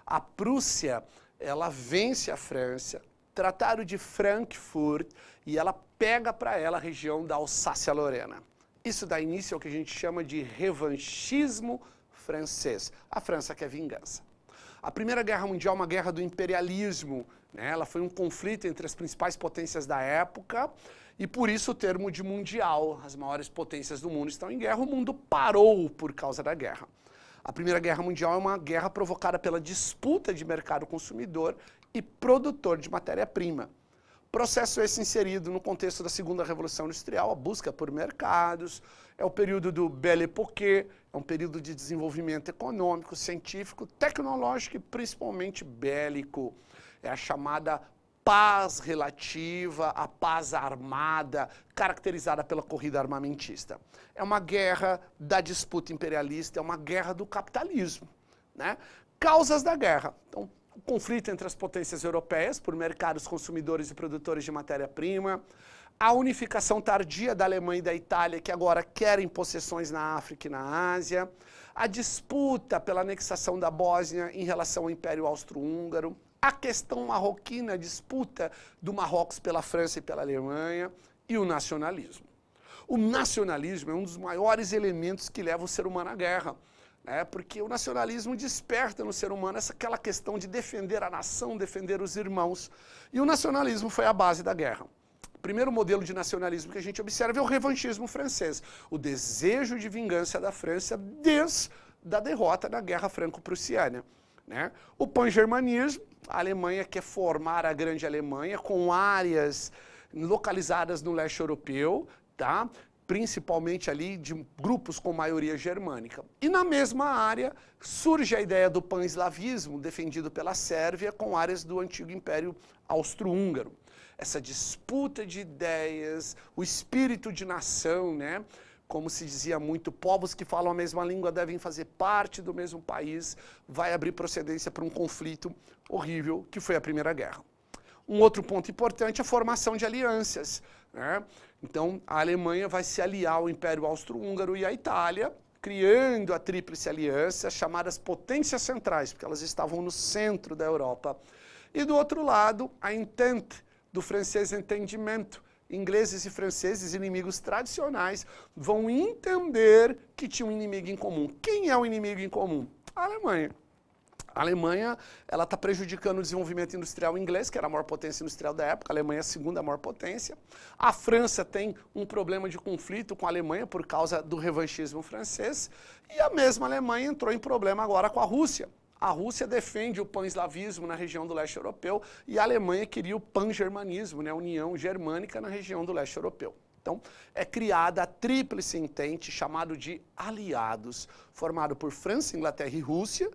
A Prússia, ela vence a França, Tratado de Frankfurt, e ela pega para ela a região da Alsácia-Lorena. Isso dá início ao que a gente chama de revanchismo francês. A França quer vingança. A Primeira Guerra Mundial é uma guerra do imperialismo, né? Ela foi um conflito entre as principais potências da época e por isso o termo de mundial. As maiores potências do mundo estão em guerra, o mundo parou por causa da guerra. A Primeira Guerra Mundial é uma guerra provocada pela disputa de mercado consumidor e produtor de matéria-prima. Processo esse inserido no contexto da Segunda Revolução Industrial, a busca por mercados, é o período do Belle Époque, é um período de desenvolvimento econômico, científico, tecnológico e principalmente bélico. É a chamada paz relativa, a paz armada, caracterizada pela corrida armamentista. É uma guerra da disputa imperialista, é uma guerra do capitalismo, né? Causas da guerra. Então, o conflito entre as potências europeias por mercados consumidores e produtores de matéria-prima, a unificação tardia da Alemanha e da Itália, que agora querem possessões na África e na Ásia, a disputa pela anexação da Bósnia em relação ao Império Austro-Húngaro, a questão marroquina, a disputa do Marrocos pela França e pela Alemanha, e o nacionalismo. O nacionalismo é um dos maiores elementos que leva o ser humano à guerra. Porque o nacionalismo desperta no ser humano aquela questão de defender a nação, defender os irmãos. E o nacionalismo foi a base da guerra. O primeiro modelo de nacionalismo que a gente observa é o revanchismo francês, o desejo de vingança da França desde a derrota na Guerra Franco-Prussiana. O pan-germanismo, a Alemanha quer formar a grande Alemanha com áreas localizadas no leste europeu, tá? Principalmente ali de grupos com maioria germânica. E na mesma área surge a ideia do pan-eslavismo, defendido pela Sérvia, com áreas do antigo Império Austro-Húngaro. Essa disputa de ideias, o espírito de nação, né? Como se dizia muito, povos que falam a mesma língua devem fazer parte do mesmo país, vai abrir procedência para um conflito horrível, que foi a Primeira Guerra. Um outro ponto importante é a formação de alianças, né? Então, a Alemanha vai se aliar ao Império Austro-Húngaro e à Itália, criando a Tríplice Aliança, chamadas potências centrais, porque elas estavam no centro da Europa. E do outro lado, a Entente, do francês entendimento. Ingleses e franceses, inimigos tradicionais, vão entender que tinha um inimigo em comum. Quem é o inimigo em comum? A Alemanha. A Alemanha está prejudicando o desenvolvimento industrial inglês, que era a maior potência industrial da época. A Alemanha é a segunda maior potência. A França tem um problema de conflito com a Alemanha por causa do revanchismo francês. E a mesma Alemanha entrou em problema agora com a Rússia. A Rússia defende o pan-eslavismo na região do leste europeu e a Alemanha queria o pan-germanismo, né, a União Germânica na região do leste europeu. Então, é criada a Tríplice Entente, chamado de aliados, formado por França, Inglaterra e Rússia.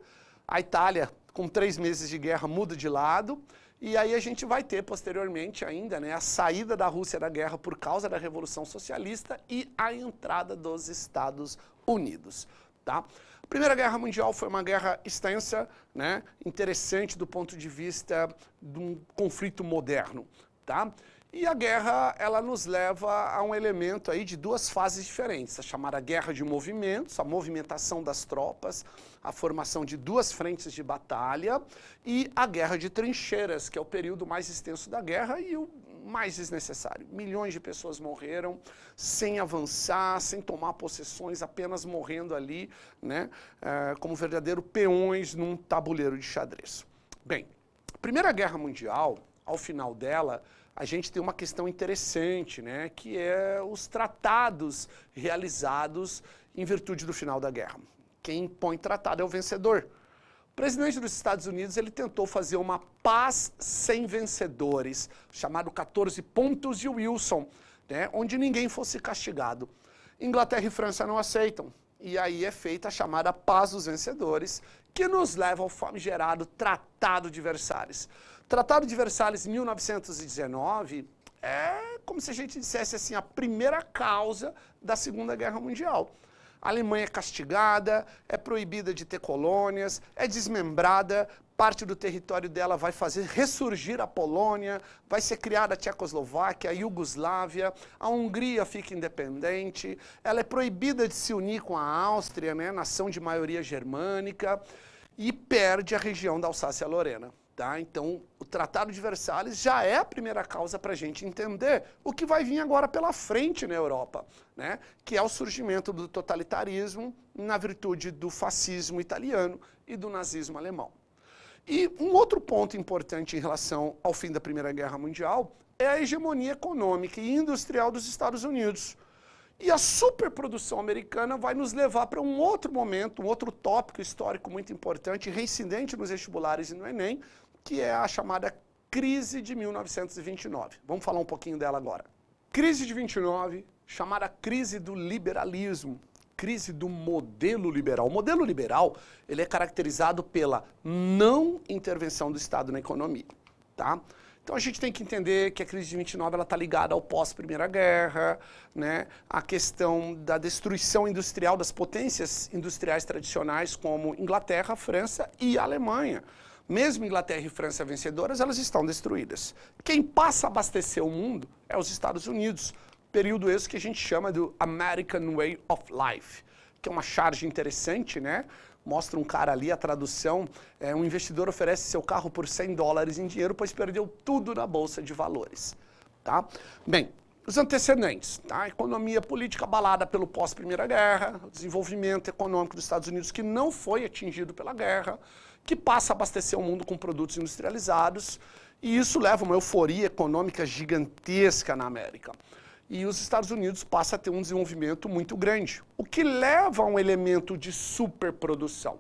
A Itália, com 3 meses de guerra, muda de lado. E aí a gente vai ter, posteriormente ainda, né, a saída da Rússia da guerra por causa da Revolução Socialista e a entrada dos Estados Unidos. Tá? A Primeira Guerra Mundial foi uma guerra extensa, né, interessante do ponto de vista de um conflito moderno. Tá? E a guerra, ela nos leva a um elemento aí de 2 fases diferentes, a chamada guerra de movimentos, a movimentação das tropas, a formação de 2 frentes de batalha, e a guerra de trincheiras, que é o período mais extenso da guerra e o mais desnecessário. Milhões de pessoas morreram sem avançar, sem tomar possessões, apenas morrendo ali, né, como verdadeiros peões num tabuleiro de xadrez. Bem, a Primeira Guerra Mundial, ao final dela, a gente tem uma questão interessante, né, que é os tratados realizados em virtude do final da guerra. Quem impõe tratado é o vencedor. O presidente dos Estados Unidos ele tentou fazer uma paz sem vencedores, chamado 14 pontos de Wilson, né, onde ninguém fosse castigado. Inglaterra e França não aceitam. E aí é feita a chamada paz dos vencedores, que nos leva ao famigerado Tratado de Versalhes. Tratado de Versalhes, em 1919, é como se a gente dissesse assim, a primeira causa da Segunda Guerra Mundial. A Alemanha é castigada, é proibida de ter colônias, é desmembrada, parte do território dela vai fazer ressurgir a Polônia, vai ser criada a Tchecoslováquia, a Iugoslávia, a Hungria fica independente, ela é proibida de se unir com a Áustria, né, nação de maioria germânica, e perde a região da Alsácia-Lorena. Tá? Então, o Tratado de Versalhes já é a primeira causa para a gente entender o que vai vir agora pela frente na Europa, né? Que é o surgimento do totalitarismo na virtude do fascismo italiano e do nazismo alemão. E um outro ponto importante em relação ao fim da Primeira Guerra Mundial é a hegemonia econômica e industrial dos Estados Unidos. E a superprodução americana vai nos levar para um outro momento, um outro tópico histórico muito importante, reincidente nos vestibulares e no Enem, que é a chamada crise de 1929. Vamos falar um pouquinho dela agora. Crise de 29, chamada crise do liberalismo, crise do modelo liberal. O modelo liberal, ele é caracterizado pela não intervenção do Estado na economia, tá? Então a gente tem que entender que a crise de 29 está ligada ao pós-Primeira Guerra, né? A questão da destruição industrial das potências industriais tradicionais como Inglaterra, França e Alemanha. Mesmo Inglaterra e França vencedoras, elas estão destruídas. Quem passa a abastecer o mundo é os Estados Unidos. Período esse que a gente chama do American Way of Life, que é uma charge interessante, né? Mostra um cara ali, a tradução, um investidor oferece seu carro por $100 em dinheiro, pois perdeu tudo na Bolsa de Valores. Tá? Bem, os antecedentes, tá? Economia política abalada pelo pós-Primeira Guerra, o desenvolvimento econômico dos Estados Unidos que não foi atingido pela guerra, que passa a abastecer o mundo com produtos industrializados, e isso leva a uma euforia econômica gigantesca na América. E os Estados Unidos passam a ter um desenvolvimento muito grande, o que leva a um elemento de superprodução.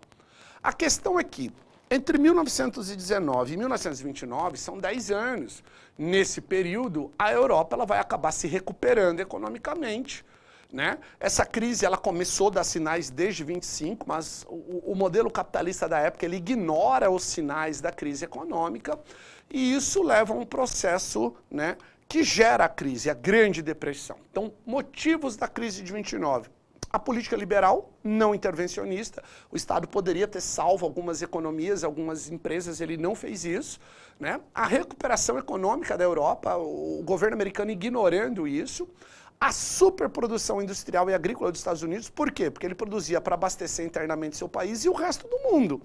A questão é que, entre 1919 e 1929, são 10 anos. Nesse período, a Europa ela vai acabar se recuperando economicamente, né? Essa crise ela começou a dar sinais desde 25, mas o modelo capitalista da época ele ignora os sinais da crise econômica, e isso leva a um processo, né, que gera a crise, a Grande Depressão. Então, motivos da crise de 29. A política liberal, não intervencionista, o Estado poderia ter salvo algumas economias, algumas empresas, ele não fez isso, né? A recuperação econômica da Europa, o governo americano ignorando isso, a superprodução industrial e agrícola dos Estados Unidos, por quê? Porque ele produzia para abastecer internamente seu país e o resto do mundo.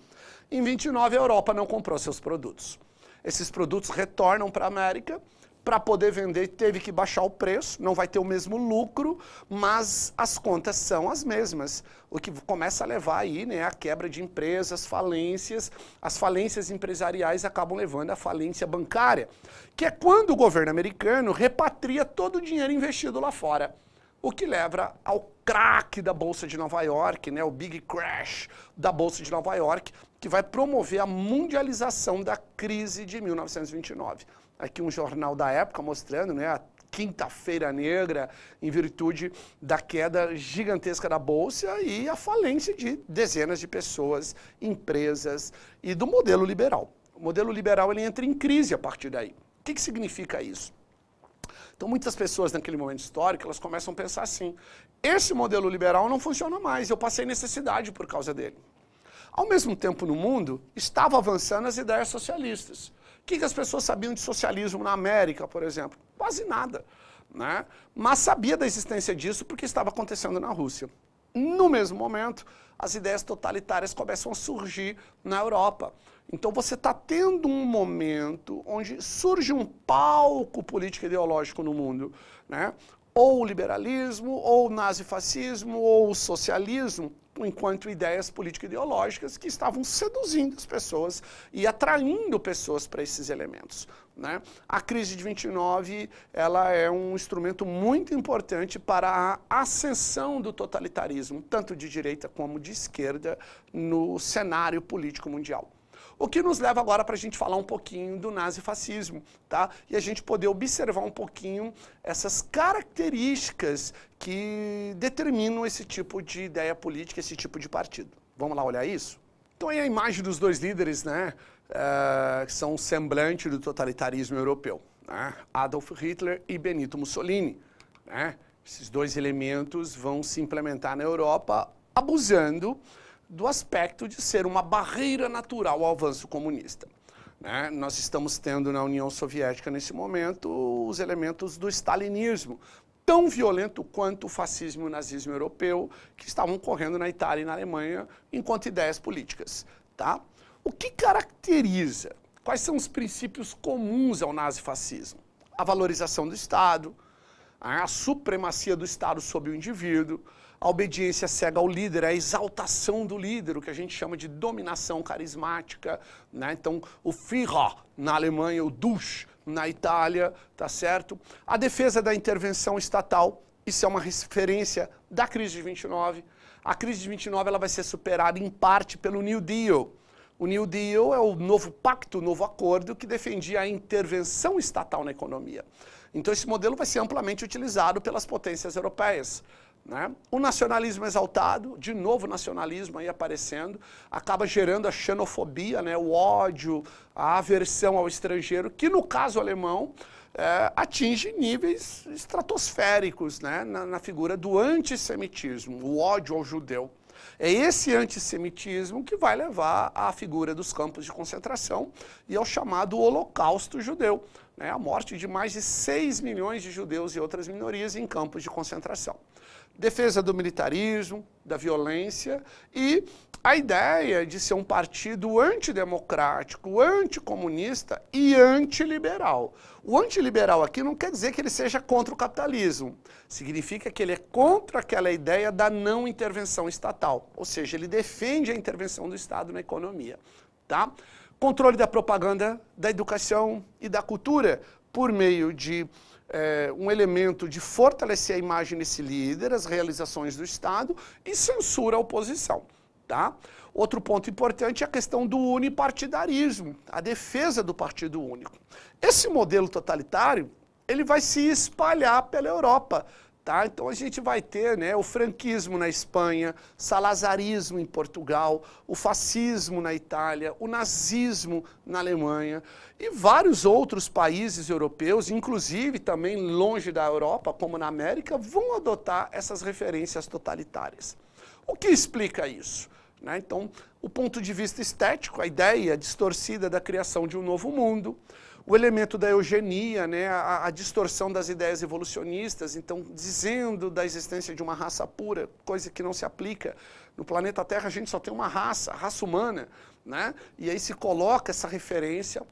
Em 29, a Europa não comprou seus produtos. Esses produtos retornam para a América. Para poder vender, teve que baixar o preço, não vai ter o mesmo lucro, mas as contas são as mesmas. O que começa a levar aí, né, a quebra de empresas, falências. As falências empresariais acabam levando à falência bancária, que é quando o governo americano repatria todo o dinheiro investido lá fora. O que leva ao crack da Bolsa de Nova York, né, o big crash da Bolsa de Nova York, que vai promover a mundialização da crise de 1929. Aqui um jornal da época mostrando, né, a Quinta-feira Negra, em virtude da queda gigantesca da Bolsa e a falência de dezenas de pessoas, empresas e do modelo liberal. O modelo liberal ele entra em crise a partir daí. O que significa isso? Então muitas pessoas naquele momento histórico, elas começam a pensar assim, esse modelo liberal não funciona mais, eu passei necessidade por causa dele. Ao mesmo tempo no mundo, estavam avançando as ideias socialistas. O que as pessoas sabiam de socialismo na América, por exemplo? Quase nada, né? Mas sabia da existência disso porque estava acontecendo na Rússia. No mesmo momento, as ideias totalitárias começam a surgir na Europa. Então você está tendo um momento onde surge um palco político ideológico no mundo, né? Ou o liberalismo, ou o nazifascismo, ou o socialismo, enquanto ideias político-ideológicas que estavam seduzindo as pessoas e atraindo pessoas para esses elementos, né? A crise de 29 ela é um instrumento muito importante para a ascensão do totalitarismo, tanto de direita como de esquerda, no cenário político mundial. O que nos leva agora para a gente falar um pouquinho do nazifascismo, tá? E a gente poder observar um pouquinho essas características que determinam esse tipo de ideia política, esse tipo de partido. Vamos lá olhar isso? Então aí a imagem dos dois líderes, né, que são um semblante do totalitarismo europeu, né? Adolf Hitler e Benito Mussolini, né? Esses dois elementos vão se implementar na Europa abusando do aspecto de ser uma barreira natural ao avanço comunista, né? Nós estamos tendo na União Soviética, nesse momento, os elementos do stalinismo, tão violento quanto o fascismo e o nazismo europeu, que estavam correndo na Itália e na Alemanha, enquanto ideias políticas, tá? O que caracteriza? Quais são os princípios comuns ao nazifascismo? A valorização do Estado, a supremacia do Estado sobre o indivíduo, a obediência cega ao líder, a exaltação do líder, o que a gente chama de dominação carismática, né? Então, o Führer na Alemanha, o Dusch na Itália, tá certo? A defesa da intervenção estatal, isso é uma referência da crise de 29. A crise de 29 ela vai ser superada em parte pelo New Deal. O New Deal é o novo pacto, o novo acordo que defendia a intervenção estatal na economia. Então esse modelo vai ser amplamente utilizado pelas potências europeias, né? O nacionalismo exaltado, de novo nacionalismo aí aparecendo, acaba gerando a xenofobia, né? O ódio, a aversão ao estrangeiro, que no caso alemão atinge níveis estratosféricos, né? Na figura do antissemitismo, o ódio ao judeu. É esse antissemitismo que vai levar à figura dos campos de concentração e ao chamado Holocausto judeu, né? A morte de mais de 6 milhões de judeus e outras minorias em campos de concentração. Defesa do militarismo, da violência e a ideia de ser um partido antidemocrático, anticomunista e antiliberal. O antiliberal aqui não quer dizer que ele seja contra o capitalismo. Significa que ele é contra aquela ideia da não intervenção estatal. Ou seja, ele defende a intervenção do Estado na economia. Tá? Controle da propaganda, da educação e da cultura por meio de um elemento de fortalecer a imagem desse líder, as realizações do Estado e censura a oposição. Tá? Outro ponto importante é a questão do unipartidarismo, a defesa do partido único. Esse modelo totalitário ele vai se espalhar pela Europa. Tá? Então a gente vai ter, né, o franquismo na Espanha, salazarismo em Portugal, o fascismo na Itália, o nazismo na Alemanha e vários outros países europeus, inclusive também longe da Europa, como na América, vão adotar essas referências totalitárias. O que explica isso? Né? Então, o ponto de vista estético, a ideia distorcida da criação de um novo mundo, o elemento da eugenia, né, a distorção das ideias evolucionistas, então dizendo da existência de uma raça pura, coisa que não se aplica. No planeta Terra a gente só tem uma raça, a raça humana, né? E aí se coloca essa referência.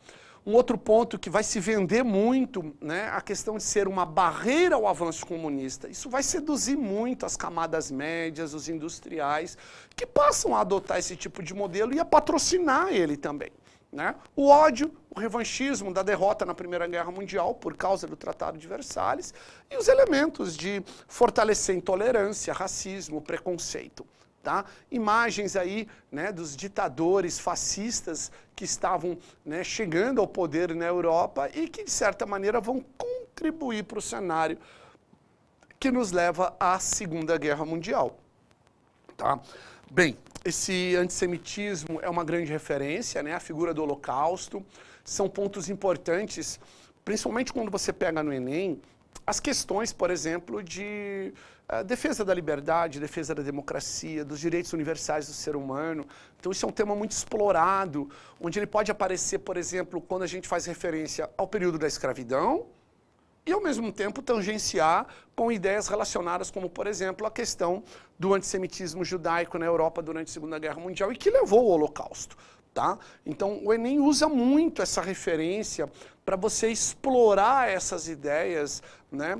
Um outro ponto que vai se vender muito, né, a questão de ser uma barreira ao avanço comunista. Isso vai seduzir muito as camadas médias, os industriais, que passam a adotar esse tipo de modelo e a patrocinar ele também. Né? O ódio, o revanchismo da derrota na Primeira Guerra Mundial por causa do Tratado de Versalhes e os elementos de fortalecer intolerância, racismo, preconceito. Tá? Imagens aí, né, dos ditadores fascistas que estavam, né, chegando ao poder na Europa e que de certa maneira vão contribuir para o cenário que nos leva à Segunda Guerra Mundial. Tá? Bem, esse antissemitismo é uma grande referência, né? A figura do Holocausto. São pontos importantes, principalmente quando você pega no Enem, as questões, por exemplo, de defesa da liberdade, defesa da democracia, dos direitos universais do ser humano. Então isso é um tema muito explorado, onde ele pode aparecer, por exemplo, quando a gente faz referência ao período da escravidão, e, ao mesmo tempo, tangenciar com ideias relacionadas como, por exemplo, a questão do antissemitismo judaico na Europa durante a Segunda Guerra Mundial e que levou ao Holocausto. Tá? Então, o Enem usa muito essa referência para você explorar essas ideias, né?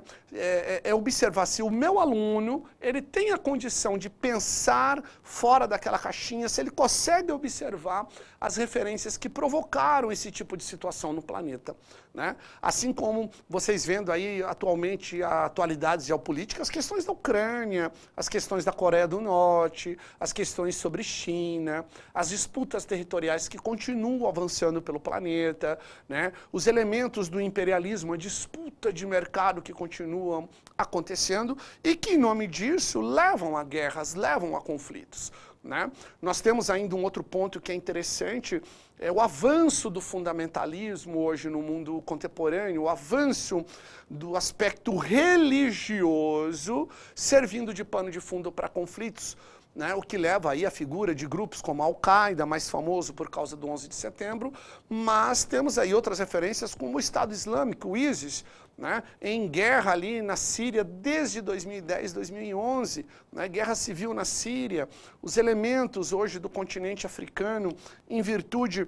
Observar se o meu aluno ele tem a condição de pensar fora daquela caixinha, se ele consegue observar as referências que provocaram esse tipo de situação no planeta. Né? Assim como vocês vendo aí atualmente atualidades geopolíticas, as questões da Ucrânia, as questões da Coreia do Norte, as questões sobre China, as disputas territoriais que continuam avançando pelo planeta, né? Os elementos do imperialismo, a disputa de mercado que continuam acontecendo e que, em nome disso, levam a guerras, levam a conflitos. Né? Nós temos ainda um outro ponto que é interessante, é o avanço do fundamentalismo hoje no mundo contemporâneo, o avanço do aspecto religioso servindo de pano de fundo para conflitos. Né, o que leva aí a figura de grupos como a Al-Qaeda, mais famoso por causa do 11 de setembro, mas temos aí outras referências como o Estado Islâmico, o ISIS, né, em guerra ali na Síria desde 2010, 2011, né, guerra civil na Síria, os elementos hoje do continente africano em virtude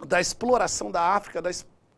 da exploração da África, da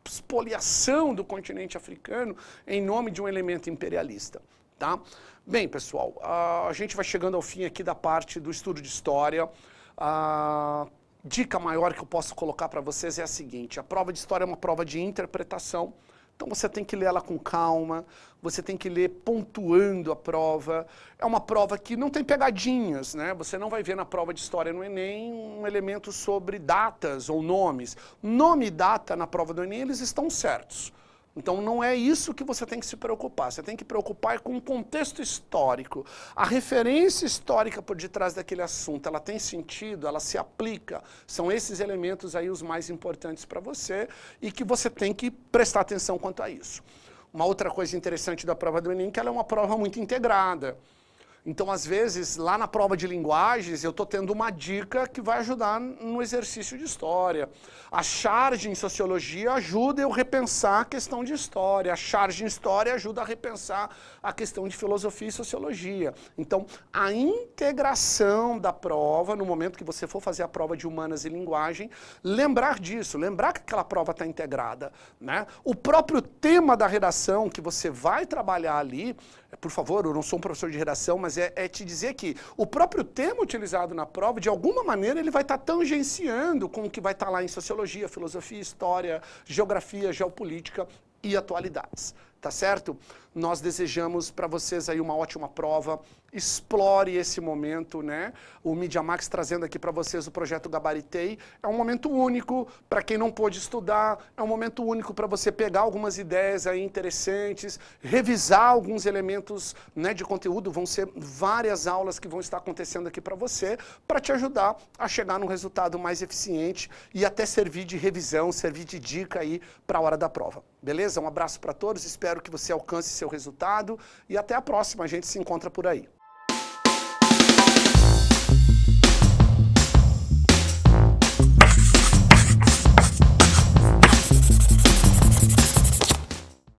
expoliação do continente africano em nome de um elemento imperialista. tá? Bem, pessoal, a gente vai chegando ao fim aqui da parte do estudo de história. A dica maior que eu posso colocar para vocês é a seguinte: a prova de história é uma prova de interpretação. Então você tem que ler ela com calma, você tem que ler pontuando a prova. É uma prova que não tem pegadinhas, né? Você não vai ver na prova de história no Enem um elemento sobre datas ou nomes. Nome e data na prova do Enem, eles estão certos. Então não é isso que você tem que se preocupar, você tem que preocupar com o contexto histórico. A referência histórica por detrás daquele assunto, ela tem sentido, ela se aplica. São esses elementos aí os mais importantes para você e que você tem que prestar atenção quanto a isso. Uma outra coisa interessante da prova do Enem é que ela é uma prova muito integrada. Então, às vezes, lá na prova de linguagens, eu estou tendo uma dica que vai ajudar no exercício de história. A charge em sociologia ajuda eu a repensar a questão de história. A charge em história ajuda a repensar a questão de filosofia e sociologia. Então, a integração da prova, no momento que você for fazer a prova de humanas e linguagem, lembrar disso, lembrar que aquela prova está integrada, né? O próprio tema da redação que você vai trabalhar ali, por favor, eu não sou um professor de redação, mas é te dizer que o próprio tema utilizado na prova, de alguma maneira, ele vai estar tangenciando com o que vai estar lá em sociologia, filosofia, história, geografia, geopolítica e atualidades. Tá certo? Nós desejamos para vocês aí uma ótima prova. Explore esse momento, né? O Media Max trazendo aqui para vocês o projeto Gabaritei. É um momento único para quem não pôde estudar, é um momento único para você pegar algumas ideias aí interessantes, revisar alguns elementos, né, de conteúdo. Vão ser várias aulas que vão estar acontecendo aqui para você, para te ajudar a chegar num resultado mais eficiente e até servir de revisão, servir de dica aí para a hora da prova. Beleza? Um abraço para todos, espero que você alcance seu resultado e até a próxima, a gente se encontra por aí.